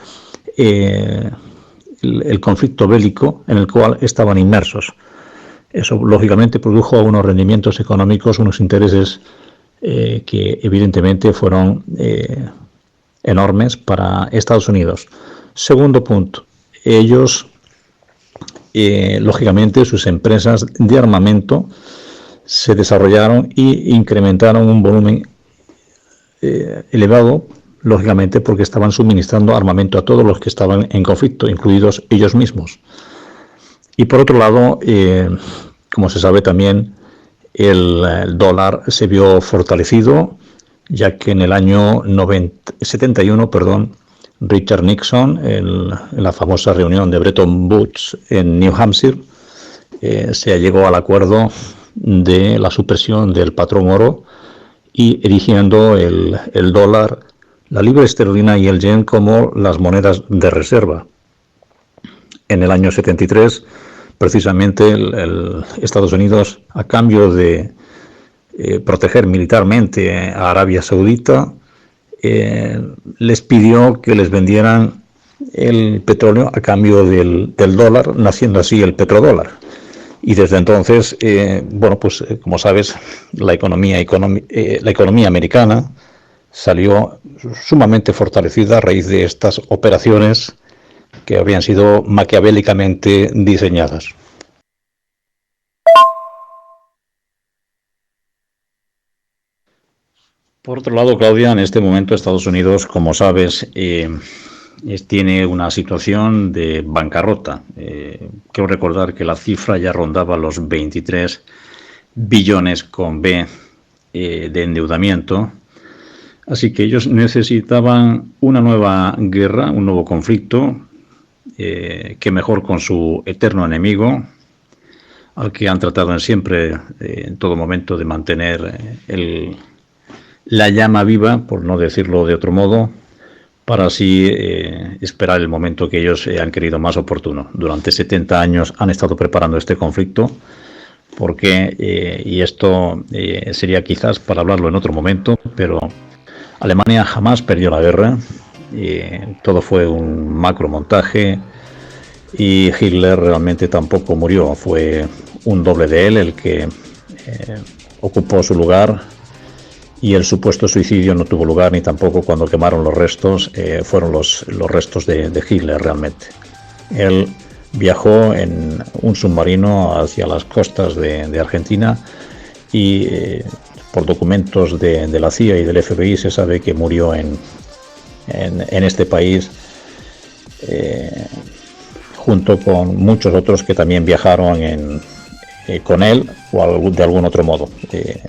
el conflicto bélico en el cual estaban inmersos. Eso lógicamente produjo unos rendimientos económicos, unos intereses que evidentemente fueron enormes para Estados Unidos. Segundo punto, ellos, lógicamente, sus empresas de armamento se desarrollaron e incrementaron un volumen elevado, lógicamente porque estaban suministrando armamento a todos los que estaban en conflicto, incluidos ellos mismos. Y por otro lado, como se sabe también, el dólar se vio fortalecido, ya que en el año 71, Richard Nixon, en la famosa reunión de Bretton Woods en New Hampshire, se llegó al acuerdo de la supresión del patrón oro y erigiendo el dólar, la libra esterlina y el yen como las monedas de reserva. En el año 73, precisamente, Estados Unidos, a cambio de proteger militarmente a Arabia Saudita, les pidió que les vendieran el petróleo a cambio del dólar, naciendo así el petrodólar. Y desde entonces, como sabes, la economía americana salió sumamente fortalecida a raíz de estas operaciones que habían sido maquiavélicamente diseñadas. Por otro lado, Claudia, en este momento Estados Unidos, como sabes, tiene una situación de bancarrota. Quiero recordar que la cifra ya rondaba los 23 billones con B de endeudamiento. Así que ellos necesitaban una nueva guerra, un nuevo conflicto, que mejor con su eterno enemigo, al que han tratado siempre, en todo momento, de mantener la llama viva, por no decirlo de otro modo, para así esperar el momento que ellos han querido más oportuno. Durante 70 años han estado preparando este conflicto, porque, y esto sería quizás para hablarlo en otro momento, pero Alemania jamás perdió la guerra, todo fue un macromontaje, y Hitler realmente tampoco murió, fue un doble de él el que ocupó su lugar, y el supuesto suicidio no tuvo lugar, ni tampoco cuando quemaron los restos, fueron los restos de Hitler realmente. Él viajó en un submarino hacia las costas de Argentina y por documentos de la CIA y del FBI se sabe que murió en este país, junto con muchos otros que también viajaron con él o de algún otro modo.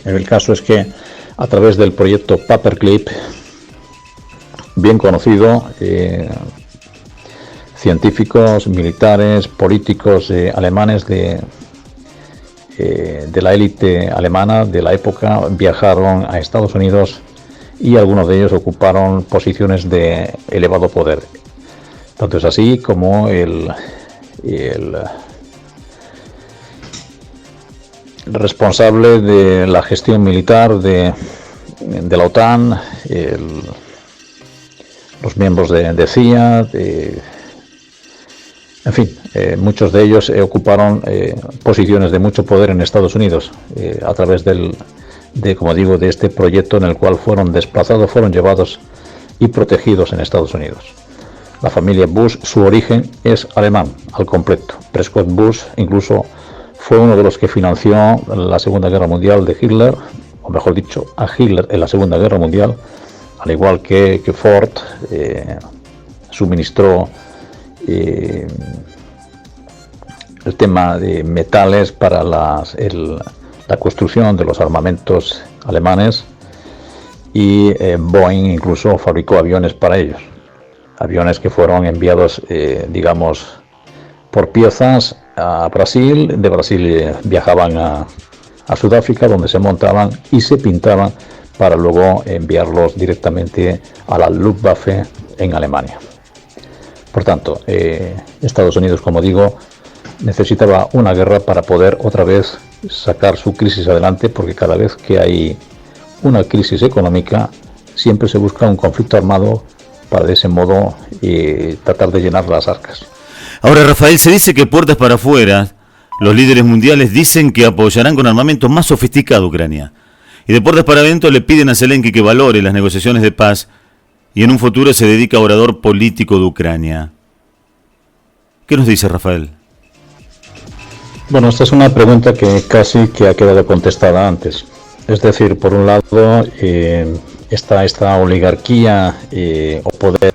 El caso es que a través del proyecto Paperclip, bien conocido, científicos, militares, políticos alemanes de la élite alemana de la época viajaron a Estados Unidos y algunos de ellos ocuparon posiciones de elevado poder. Tanto es así como el responsable de la gestión militar de la OTAN, los miembros de CIA, en fin, muchos de ellos ocuparon posiciones de mucho poder en Estados Unidos a través de este proyecto en el cual fueron desplazados, fueron llevados y protegidos en Estados Unidos. La familia Bush, su origen es alemán al completo. Prescott Bush incluso fue uno de los que financió la Segunda Guerra Mundial de Hitler, o mejor dicho, a Hitler en la Segunda Guerra Mundial, al igual que Ford suministró el tema de metales para la construcción de los armamentos alemanes, y Boeing incluso fabricó aviones para ellos, aviones que fueron enviados, por piezas a Brasil, de Brasil viajaban a Sudáfrica, donde se montaban y se pintaban para luego enviarlos directamente a la Luftwaffe en Alemania. Por tanto, Estados Unidos, como digo, necesitaba una guerra para poder otra vez sacar su crisis adelante, porque cada vez que hay una crisis económica siempre se busca un conflicto armado para de ese modo tratar de llenar las arcas. Ahora, Rafael, se dice que puertas para afuera, los líderes mundiales dicen que apoyarán con armamento más sofisticado a Ucrania. Y Deportes para Eventos le piden a Zelensky que valore las negociaciones de paz y en un futuro se dedica a orador político de Ucrania. ¿Qué nos dice Rafael? Bueno, esta es una pregunta que casi que ha quedado contestada antes. Es decir, por un lado, está esta oligarquía o poder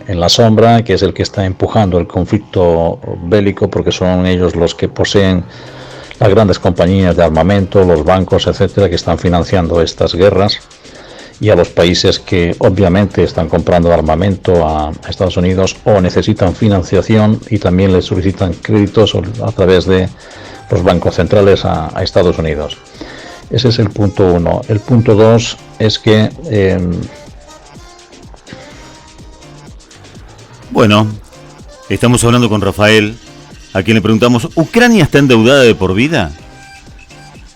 en la sombra, que es el que está empujando el conflicto bélico, porque son ellos los que poseen las grandes compañías de armamento, los bancos, etcétera, que están financiando estas guerras, y a los países que obviamente están comprando armamento a Estados Unidos o necesitan financiación y también les solicitan créditos a través de los bancos centrales a Estados Unidos. Ese es el punto 1. El punto 2 es que bueno, estamos hablando con Rafael, a quien le preguntamos, ¿Ucrania está endeudada de por vida?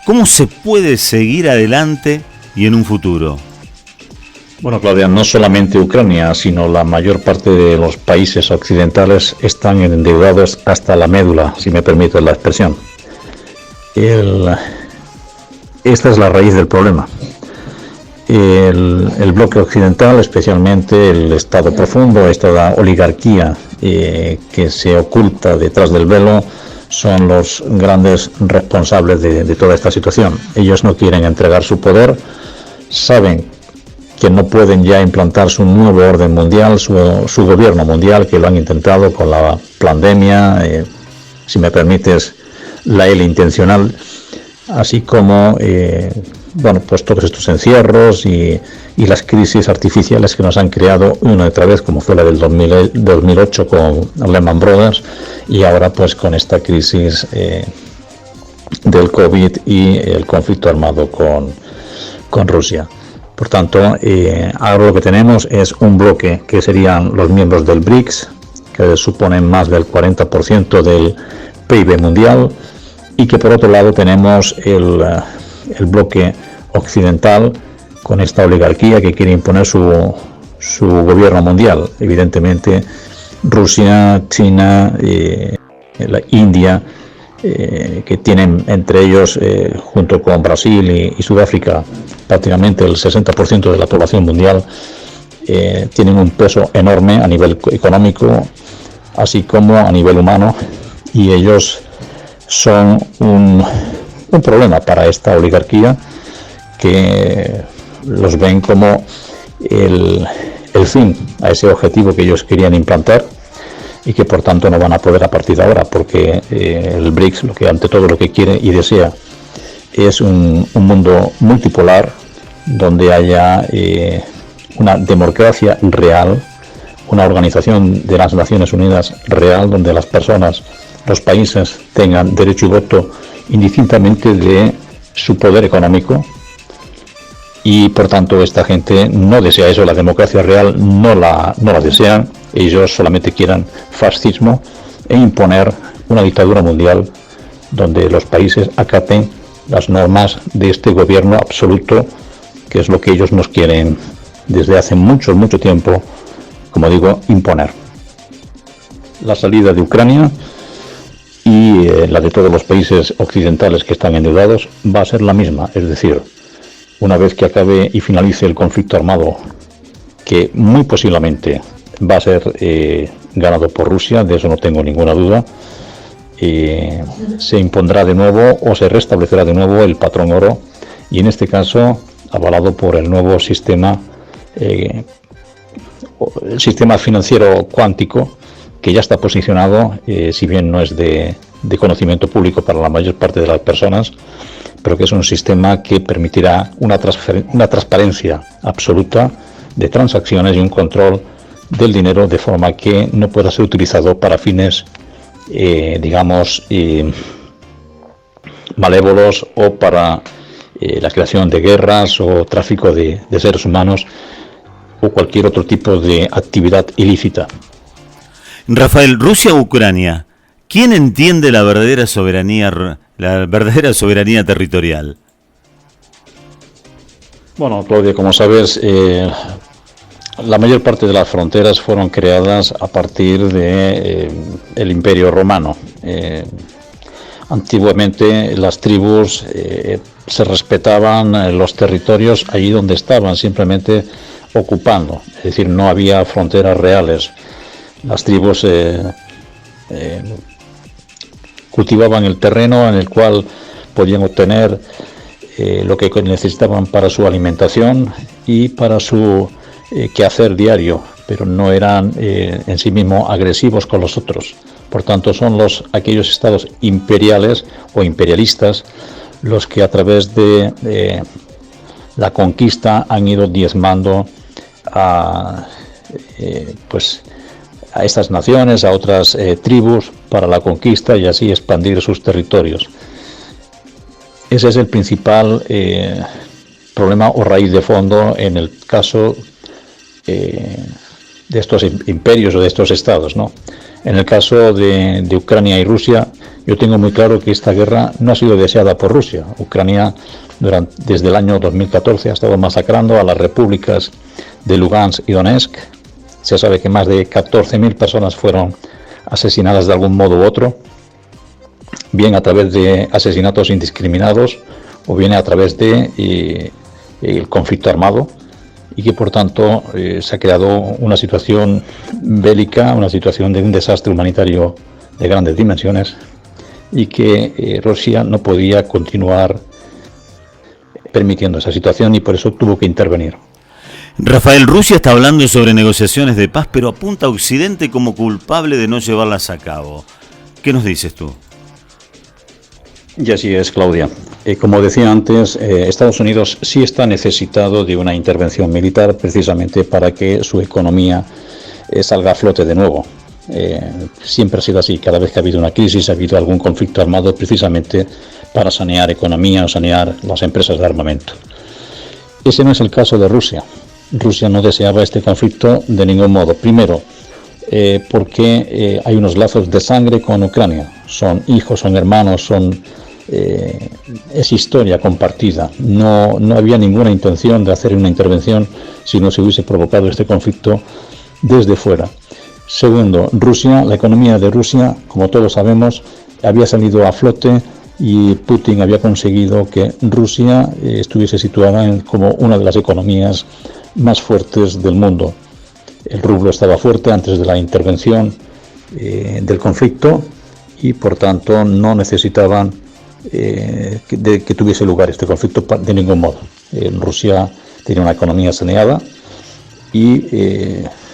¿Cómo se puede seguir adelante y en un futuro? Bueno, Claudia, no solamente Ucrania, sino la mayor parte de los países occidentales están endeudados hasta la médula, si me permite la expresión. Esta es la raíz del problema. El bloque occidental, especialmente el Estado profundo, esta oligarquía que se oculta detrás del velo, son los grandes responsables de toda esta situación. Ellos no quieren entregar su poder, saben que no pueden ya implantar su nuevo orden mundial, su gobierno mundial, que lo han intentado con la pandemia, si me permites, la L intencional, así como pues todos estos encierros y las crisis artificiales que nos han creado una y otra vez, como fue la del 2008 con Lehman Brothers, y ahora pues con esta crisis del COVID y el conflicto armado con Rusia. Por tanto, ahora lo que tenemos es un bloque que serían los miembros del BRICS, que suponen más del 40% del PIB mundial, y que por otro lado tenemos el bloque occidental con esta oligarquía que quiere imponer su gobierno mundial. Evidentemente, Rusia, China, la India, que tienen entre ellos, junto con Brasil y Sudáfrica, prácticamente el 60% de la población mundial, tienen un peso enorme a nivel económico, así como a nivel humano, y ellos son un problema para esta oligarquía, que los ven como el fin a ese objetivo que ellos querían implantar, y que por tanto no van a poder a partir de ahora, porque el BRICS ante todo lo que quiere y desea es un mundo multipolar, donde haya una democracia real, una organización de las Naciones Unidas real, donde las personas, los países tengan derecho y voto indistintamente de su poder económico, y por tanto esta gente no desea eso, la democracia real no la desean. Ellos solamente quieren fascismo e imponer una dictadura mundial donde los países acaten las normas de este gobierno absoluto, que es lo que ellos nos quieren desde hace mucho tiempo, como digo, imponer. La salida de Ucrania y la de todos los países occidentales que están endeudados va a ser la misma, es decir, una vez que acabe y finalice el conflicto armado, que muy posiblemente va a ser ganado por Rusia, de eso no tengo ninguna duda, se impondrá de nuevo o se restablecerá de nuevo el patrón oro, y en este caso avalado por el nuevo sistema financiero cuántico, que ya está posicionado, si bien no es de conocimiento público para la mayor parte de las personas, pero que es un sistema que permitirá una transparencia absoluta de transacciones y un control del dinero, de forma que no pueda ser utilizado para fines, malévolos, o para la creación de guerras o tráfico de seres humanos o cualquier otro tipo de actividad ilícita. Rafael, Rusia-Ucrania, ¿quién entiende la verdadera soberanía territorial? Bueno, Claudia, como sabes, la mayor parte de las fronteras fueron creadas a partir de el Imperio Romano. Antiguamente las tribus se respetaban los territorios allí donde estaban, simplemente ocupando, es decir, no había fronteras reales. Las tribus cultivaban el terreno en el cual podían obtener lo que necesitaban para su alimentación y para su quehacer diario, pero no eran en sí mismos agresivos con los otros. Por tanto, son aquellos estados imperiales o imperialistas los que a través de la conquista han ido diezmando a estas naciones, a otras tribus para la conquista y así expandir sus territorios. Ese es el principal problema o raíz de fondo en el caso de estos imperios o de estos estados, ¿no? En el caso de Ucrania y Rusia, yo tengo muy claro que esta guerra no ha sido deseada por Rusia. Ucrania desde el año 2014 ha estado masacrando a las repúblicas de Lugansk y Donetsk. Se sabe que más de 14.000 personas fueron asesinadas de algún modo u otro, bien a través de asesinatos indiscriminados o bien a través de el conflicto armado, y que por tanto se ha creado una situación bélica, una situación de un desastre humanitario de grandes dimensiones, y que Rusia no podía continuar permitiendo esa situación y por eso tuvo que intervenir. Rafael, Rusia está hablando sobre negociaciones de paz, pero apunta a Occidente como culpable de no llevarlas a cabo. ¿Qué nos dices tú? Y así es, Claudia. Como decía antes, Estados Unidos sí está necesitado de una intervención militar precisamente para que su economía salga a flote de nuevo. Siempre ha sido así. Cada vez que ha habido una crisis, ha habido algún conflicto armado precisamente para sanear economía o sanear las empresas de armamento. Ese no es el caso de Rusia. Rusia no deseaba este conflicto de ningún modo. Primero, porque hay unos lazos de sangre con Ucrania. Son hijos, son hermanos, es historia compartida. No había ninguna intención de hacer una intervención si no se hubiese provocado este conflicto desde fuera. Segundo, la economía de Rusia, como todos sabemos, había salido a flote y Putin había conseguido que Rusia estuviese situada como una de las economías más fuertes del mundo. El rublo estaba fuerte antes de la intervención del conflicto y por tanto no necesitaban que tuviese lugar este conflicto de ningún modo. Rusia tenía una economía saneada y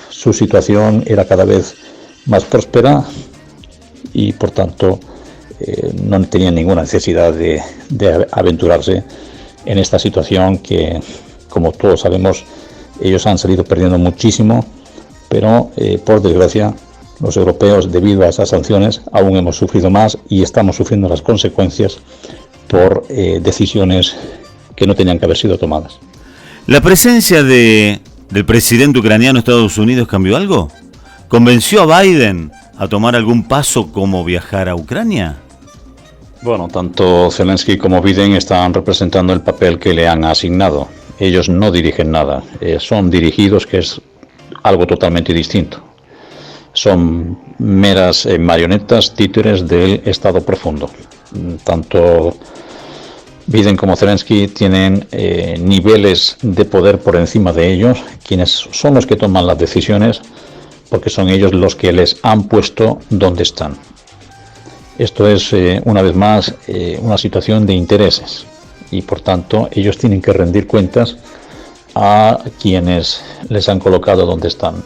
su situación era cada vez más próspera y por tanto no tenía ninguna necesidad de aventurarse en esta situación que, como todos sabemos, ellos han salido perdiendo muchísimo, pero por desgracia los europeos, debido a esas sanciones, aún hemos sufrido más y estamos sufriendo las consecuencias por decisiones que no tenían que haber sido tomadas. ¿La presencia del presidente ucraniano en Estados Unidos cambió algo? ¿Convenció a Biden a tomar algún paso como viajar a Ucrania? Bueno, tanto Zelensky como Biden están representando el papel que le han asignado. Ellos no dirigen nada, son dirigidos, que es algo totalmente distinto. Son meras marionetas, títeres del Estado profundo. Tanto Biden como Zelensky tienen niveles de poder por encima de ellos, quienes son los que toman las decisiones, porque son ellos los que les han puesto donde están. Esto es, una vez más, una situación de intereses y, por tanto, ellos tienen que rendir cuentas a quienes les han colocado donde están.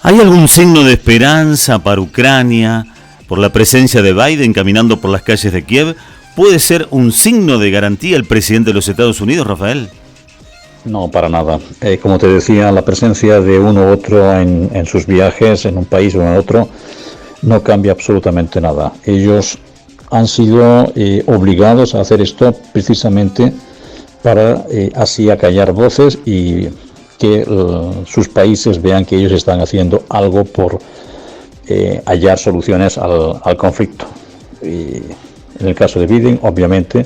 ¿Hay algún signo de esperanza para Ucrania por la presencia de Biden caminando por las calles de Kiev? ¿Puede ser un signo de garantía el presidente de los Estados Unidos, Rafael? No, para nada. Como te decía, la presencia de uno u otro en sus viajes, en un país o en otro, no cambia absolutamente nada. Ellos han sido obligados a hacer esto precisamente para así acallar voces y que sus países vean que ellos están haciendo algo por hallar soluciones al conflicto. Y en el caso de Biden, obviamente,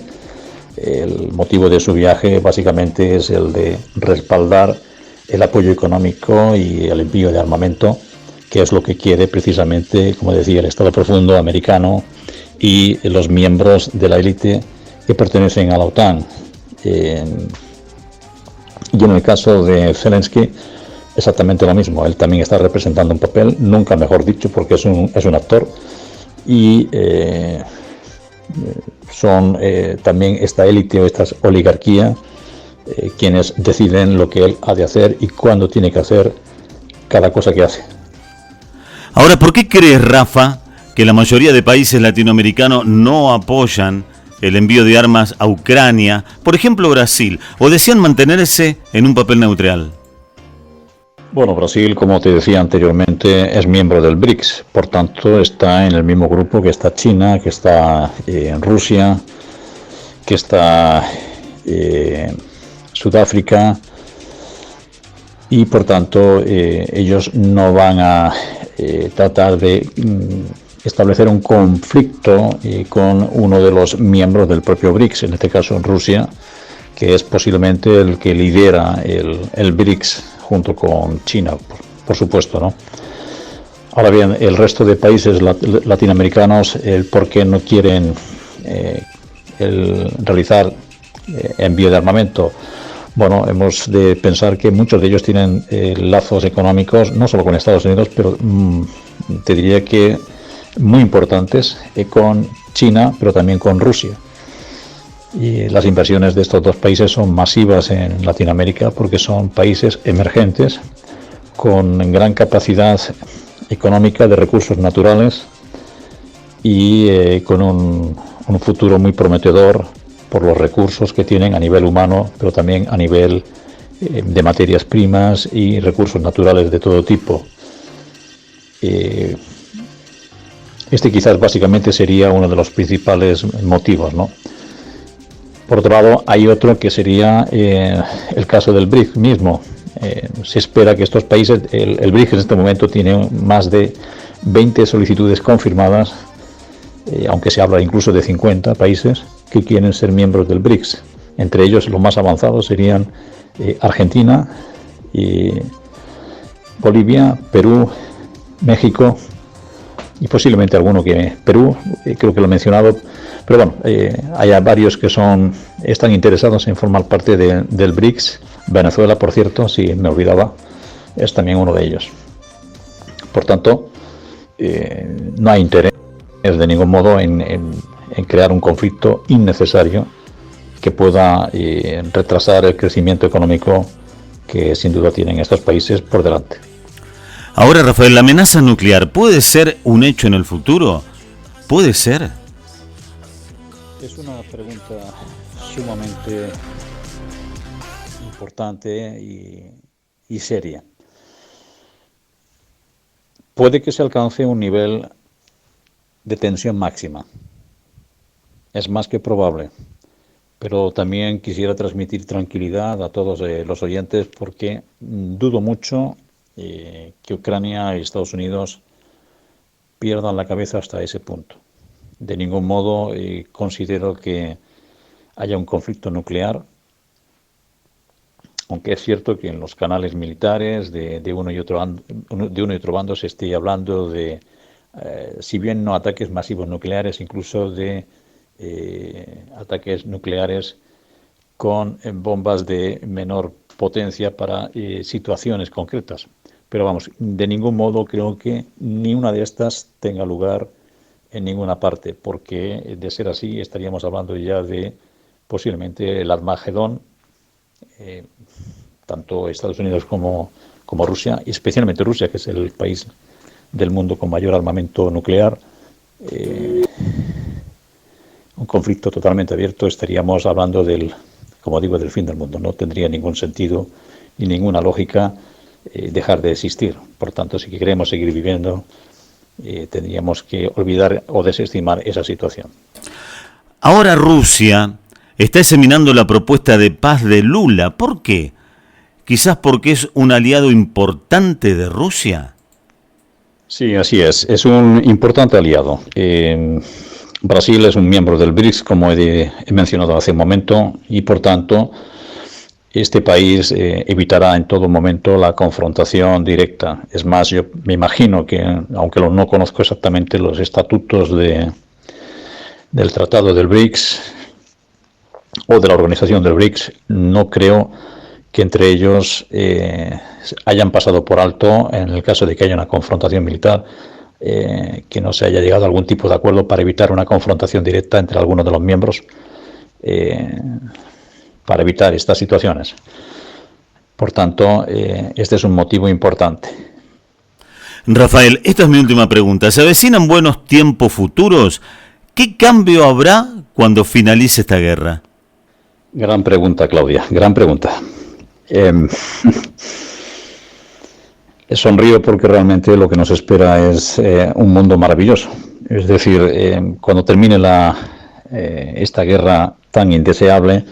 el motivo de su viaje básicamente es el de respaldar el apoyo económico y el envío de armamento que es lo que quiere precisamente, como decía, el Estado profundo americano y los miembros de la élite que pertenecen a la OTAN. Y en el caso de Zelensky, exactamente lo mismo. Él también está representando un papel, nunca mejor dicho, porque es un actor, y son también esta élite o esta oligarquía quienes deciden lo que él ha de hacer y cuándo tiene que hacer cada cosa que hace. Ahora, ¿por qué crees, Rafa, que la mayoría de países latinoamericanos no apoyan el envío de armas a Ucrania, por ejemplo Brasil, o desean mantenerse en un papel neutral? Bueno, Brasil, como te decía anteriormente, es miembro del BRICS, por tanto está en el mismo grupo que está China, que está Rusia, que está Sudáfrica, y por tanto ellos no van a tratar de establecer un conflicto con uno de los miembros del propio BRICS, en este caso Rusia, que es posiblemente el que lidera el BRICS junto con China, por supuesto, ¿no? Ahora bien, el resto de países latinoamericanos, ¿por qué no quieren realizar envío de armamento? Bueno, hemos de pensar que muchos de ellos tienen lazos económicos, no solo con Estados Unidos, pero te diría que muy importantes con China, pero también con Rusia. Y las inversiones de estos dos países son masivas en Latinoamérica porque son países emergentes con gran capacidad económica de recursos naturales y con un futuro muy prometedor por los recursos que tienen a nivel humano, pero también a nivel de materias primas y recursos naturales de todo tipo. Este quizás básicamente sería uno de los principales motivos, ¿no? Por otro lado, hay otro que sería el caso del BRICS mismo. Se espera que estos países, el BRICS en este momento tiene más de 20 solicitudes confirmadas, aunque se habla incluso de 50 países que quieren ser miembros del BRICS. Entre ellos, los más avanzados serían Argentina, Bolivia, Perú, México y posiblemente alguno que Perú, creo que lo he mencionado. Pero bueno, hay varios que están interesados en formar parte del BRICS. Venezuela, por cierto, si me olvidaba, es también uno de ellos. Por tanto, no hay interés de ningún modo en crear un conflicto innecesario que pueda retrasar el crecimiento económico que sin duda tienen estos países por delante. Ahora, Rafael, ¿la amenaza nuclear puede ser un hecho en el futuro? ¿Puede ser? Es una pregunta sumamente importante y seria. Puede que se alcance un nivel de tensión máxima. Es más que probable. Pero también quisiera transmitir tranquilidad a todos los oyentes porque dudo mucho que Ucrania y Estados Unidos pierdan la cabeza hasta ese punto. De ningún modo considero que haya un conflicto nuclear, aunque es cierto que en los canales militares de uno y otro bando se esté hablando de, si bien no ataques masivos nucleares, incluso de ataques nucleares con bombas de menor potencia para situaciones concretas. Pero vamos, de ningún modo creo que ni una de estas tenga lugar en ninguna parte, porque de ser así estaríamos hablando ya de posiblemente el Armagedón, tanto Estados Unidos como Rusia, y especialmente Rusia, que es el país del mundo con mayor armamento nuclear. Un conflicto totalmente abierto, estaríamos hablando del fin del mundo. No tendría ningún sentido ni ninguna lógica dejar de existir. Por tanto, si queremos seguir viviendo, tendríamos que olvidar o desestimar esa situación. Ahora Rusia está examinando la propuesta de paz de Lula. ¿Por qué? Quizás porque es un aliado importante de Rusia. Sí, así es. Es un importante aliado. Brasil es un miembro del BRICS, como he mencionado hace un momento, y por tanto este país evitará en todo momento la confrontación directa. Es más, yo me imagino que, aunque no conozco exactamente los estatutos del Tratado del BRICS o de la organización del BRICS, no creo que entre ellos hayan pasado por alto, en el caso de que haya una confrontación militar, que no se haya llegado a algún tipo de acuerdo para evitar una confrontación directa entre algunos de los miembros, para evitar estas situaciones. Por tanto, este es un motivo importante. Rafael, esta es mi última pregunta. ¿Se avecinan buenos tiempos futuros? ¿Qué cambio habrá cuando finalice esta guerra? Gran pregunta, Claudia, gran pregunta. Sonrío porque realmente lo que nos espera es un mundo maravilloso. Es decir, cuando termine esta guerra tan indeseable,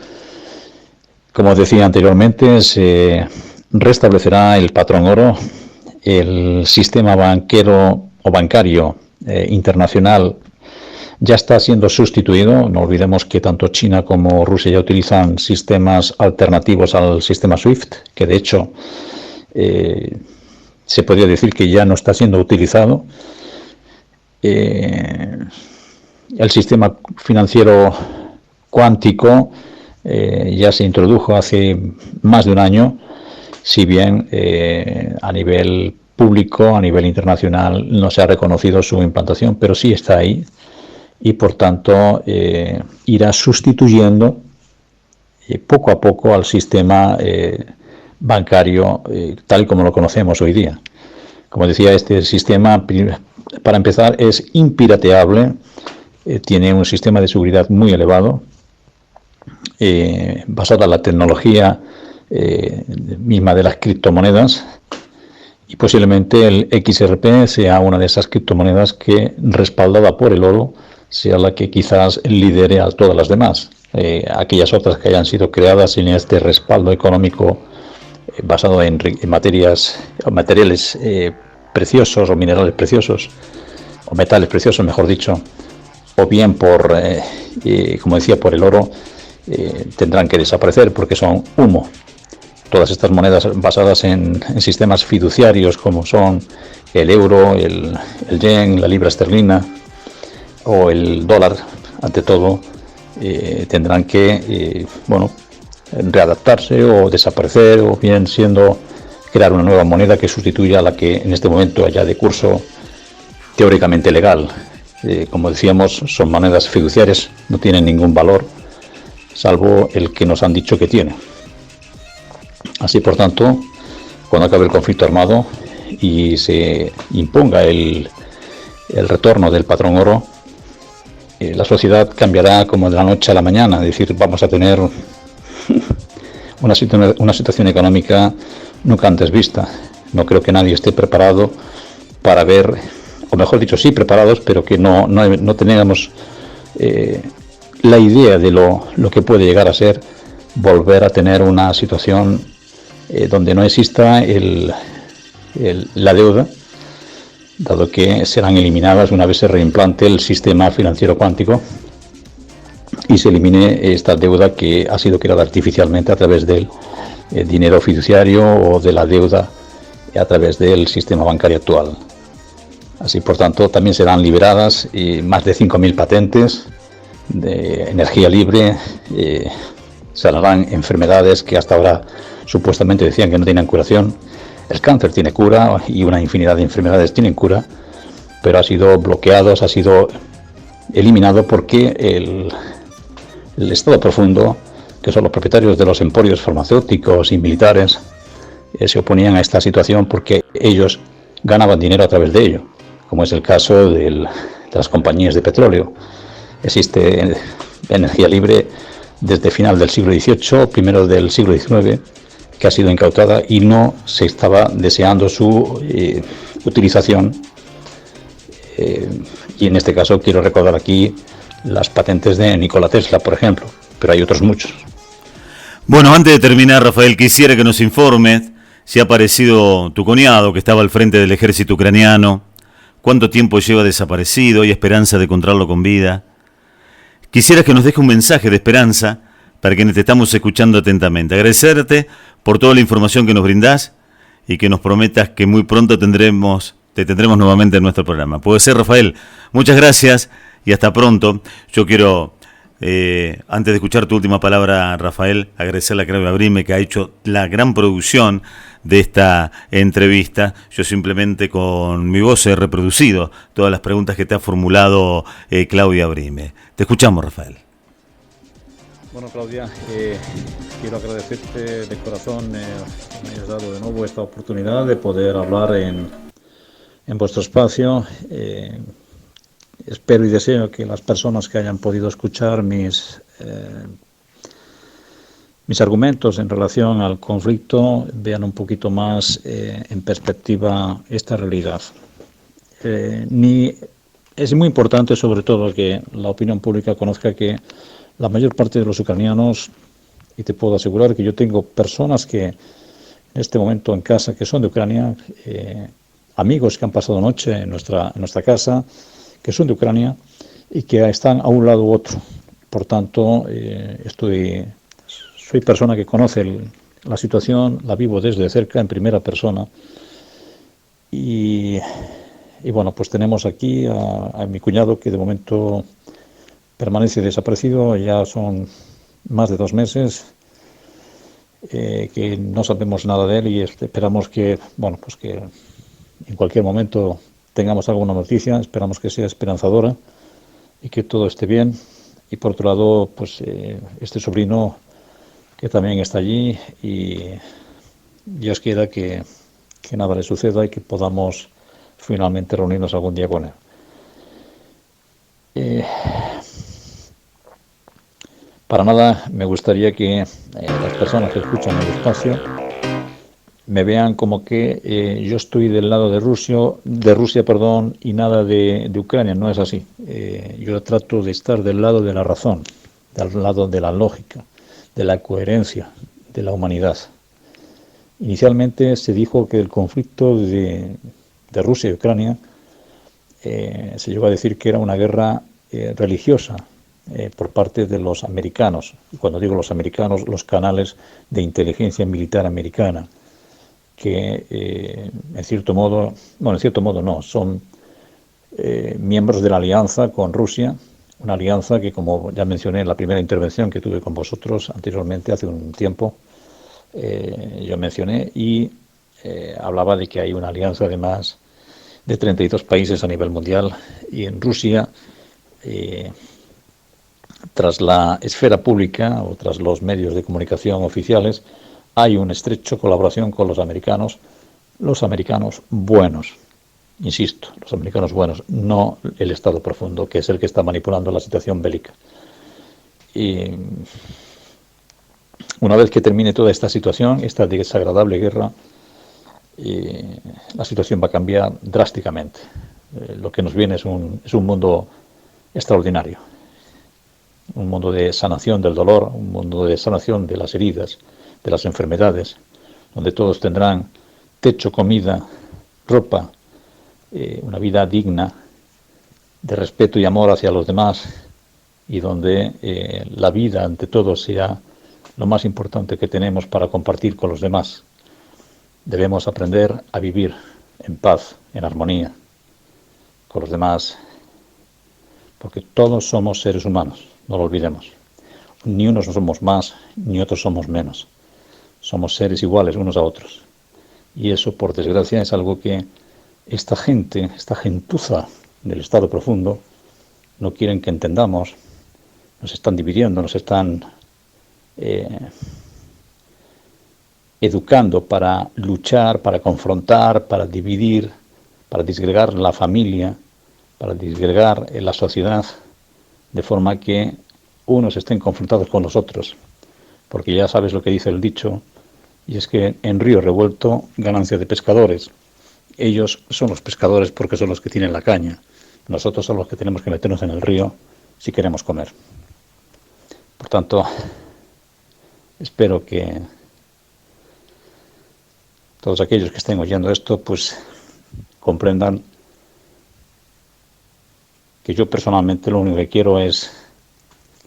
como decía anteriormente, se restablecerá el patrón oro, el sistema bancario internacional ya está siendo sustituido. No olvidemos que tanto China como Rusia ya utilizan sistemas alternativos al sistema SWIFT, que de hecho se podría decir que ya no está siendo utilizado. El sistema financiero cuántico ya se introdujo hace más de un año, si bien a nivel público, a nivel internacional, no se ha reconocido su implantación, pero sí está ahí y por tanto irá sustituyendo poco a poco al sistema bancario tal como lo conocemos hoy día. Como decía, este sistema, para empezar, es impirateable, tiene un sistema de seguridad muy elevado, basado en la tecnología misma de las criptomonedas, y posiblemente el XRP sea una de esas criptomonedas que, respaldada por el oro, sea la que quizás lidere a todas las demás. Aquellas otras que hayan sido creadas sin este respaldo económico basado en materiales preciosos o minerales preciosos, o metales preciosos, mejor dicho, o bien por, como decía, por el oro, tendrán que desaparecer porque son humo. Todas estas monedas basadas en sistemas fiduciarios como son el euro, el yen, la libra esterlina o el dólar, ante todo, tendrán que readaptarse o desaparecer, o bien crear una nueva moneda que sustituya a la que en este momento haya de curso teóricamente legal. Como decíamos, son monedas fiduciarias, no tienen ningún valor salvo el que nos han dicho que tiene. Así, por tanto, cuando acabe el conflicto armado y se imponga el retorno del patrón oro, la sociedad cambiará como de la noche a la mañana. Es decir, vamos a tener una situación económica nunca antes vista. No creo que nadie esté preparado para ver, o mejor dicho, sí preparados, pero que no tengamos la idea de lo que puede llegar a ser volver a tener una situación donde no exista la deuda, dado que serán eliminadas una vez se reimplante el sistema financiero cuántico y se elimine esta deuda que ha sido creada artificialmente a través del dinero fiduciario o de la deuda a través del sistema bancario actual. Así, por tanto, también serán liberadas más de 5.000 patentes de energía libre, se hablarán enfermedades que hasta ahora supuestamente decían que no tenían curación. El cáncer tiene cura y una infinidad de enfermedades tienen cura, pero ha sido bloqueado, ha sido eliminado porque el Estado profundo, que son los propietarios de los emporios farmacéuticos y militares, se oponían a esta situación porque ellos ganaban dinero a través de ello, como es el caso de las compañías de petróleo. Existe energía libre desde final del siglo XVIII, primero del siglo XIX, que ha sido incautada y no se estaba deseando su utilización. Y en este caso quiero recordar aquí las patentes de Nikola Tesla, por ejemplo, pero hay otros muchos. Bueno, antes de terminar, Rafael, quisiera que nos informes si ha aparecido tu cuñado que estaba al frente del ejército ucraniano, cuánto tiempo lleva desaparecido, hay esperanza de encontrarlo con vida. Quisiera que nos deje un mensaje de esperanza para quienes te estamos escuchando atentamente. Agradecerte por toda la información que nos brindás y que nos prometas que muy pronto te tendremos nuevamente en nuestro programa. Puede ser, Rafael. Muchas gracias y hasta pronto. Yo quiero, antes de escuchar tu última palabra, Rafael, agradecerle a Claudia Abrime, que ha hecho la gran producción de esta entrevista. Yo simplemente con mi voz he reproducido todas las preguntas que te ha formulado Claudia Abrime. Te escuchamos, Rafael. Bueno, Claudia, quiero agradecerte de corazón, me hayas dado de nuevo esta oportunidad de poder hablar en vuestro espacio. Espero y deseo que las personas que hayan podido escuchar mis argumentos en relación al conflicto vean un poquito más en perspectiva esta realidad. Es muy importante, sobre todo, que la opinión pública conozca que la mayor parte de los ucranianos, y te puedo asegurar que yo tengo personas que en este momento en casa que son de Ucrania, amigos que han pasado noche en nuestra casa, que son de Ucrania y que están a un lado u otro. Por tanto, soy persona que conoce la situación, la vivo desde cerca, en primera persona. Y bueno, pues tenemos aquí a mi cuñado, que de momento permanece desaparecido. Ya son más de 2 meses que no sabemos nada de él, y esperamos que, bueno, pues que en cualquier momento tengamos alguna noticia. Esperamos que sea esperanzadora y que todo esté bien. Y por otro lado, pues este sobrino que también está allí, y Dios quiera que nada le suceda y que podamos finalmente reunirnos algún día con él. Para nada me gustaría que las personas que escuchan el espacio me vean como que yo estoy del lado de Rusia, y nada de Ucrania. No es así. Yo trato de estar del lado de la razón, del lado de la lógica, de la coherencia, de la humanidad. Inicialmente se dijo que el conflicto de Rusia y Ucrania se llegó a decir que era una guerra religiosa por parte de los americanos. Y cuando digo los americanos, los canales de inteligencia militar americana, que en cierto modo no, son miembros de la alianza con Rusia, una alianza que, como ya mencioné en la primera intervención que tuve con vosotros anteriormente, hace un tiempo, yo mencioné y hablaba de que hay una alianza de más de 32 países a nivel mundial, y en Rusia, tras la esfera pública o tras los medios de comunicación oficiales, hay una estrecha colaboración con los americanos buenos, insisto, los americanos buenos, no el Estado profundo, que es el que está manipulando la situación bélica. Y una vez que termine toda esta situación, esta desagradable guerra, la situación va a cambiar drásticamente. Lo que nos viene es un mundo extraordinario, un mundo de sanación del dolor, un mundo de sanación de las heridas, de las enfermedades, donde todos tendrán techo, comida, ropa, una vida digna, de respeto y amor hacia los demás, y donde la vida ante todo sea lo más importante que tenemos para compartir con los demás. Debemos aprender a vivir en paz, en armonía con los demás, porque todos somos seres humanos, no lo olvidemos. Ni unos somos más, ni otros somos menos. Somos seres iguales unos a otros. Y eso, por desgracia, es algo que esta gente, esta gentuza del Estado profundo, no quieren que entendamos. Nos están dividiendo, nos están educando para luchar, para confrontar, para dividir, para disgregar la familia, para disgregar la sociedad, de forma que unos estén confrontados con los otros. Porque ya sabes lo que dice el dicho, y es que en río revuelto, ganancia de pescadores. Ellos son los pescadores porque son los que tienen la caña. Nosotros somos los que tenemos que meternos en el río si queremos comer. Por tanto, espero que todos aquellos que estén oyendo esto, pues comprendan que yo personalmente lo único que quiero es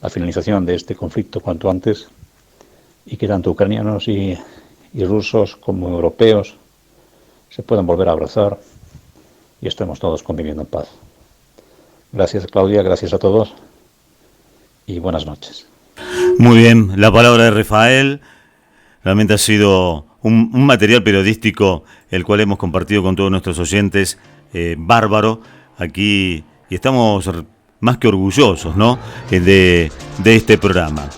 la finalización de este conflicto cuanto antes y que tanto ucranianos y rusos como europeos se puedan volver a abrazar y estemos todos conviviendo en paz. Gracias, Claudia, gracias a todos y buenas noches. Muy bien, la palabra de Rafael. Realmente ha sido un material periodístico el cual hemos compartido con todos nuestros oyentes, bárbaro, aquí, y estamos más que orgullosos, ¿no?, de este programa.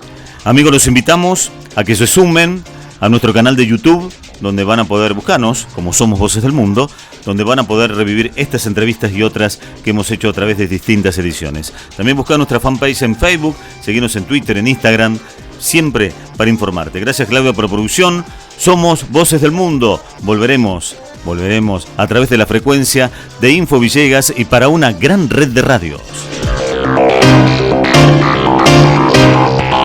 Amigos, los invitamos a que se sumen a nuestro canal de YouTube, donde van a poder buscarnos, como Somos Voces del Mundo, donde van a poder revivir estas entrevistas y otras que hemos hecho a través de distintas ediciones. También buscar nuestra fanpage en Facebook, seguirnos en Twitter, en Instagram, siempre para informarte. Gracias, Claudia, por la producción. Somos Voces del Mundo. Volveremos a través de la frecuencia de Info Villegas y para una gran red de radios.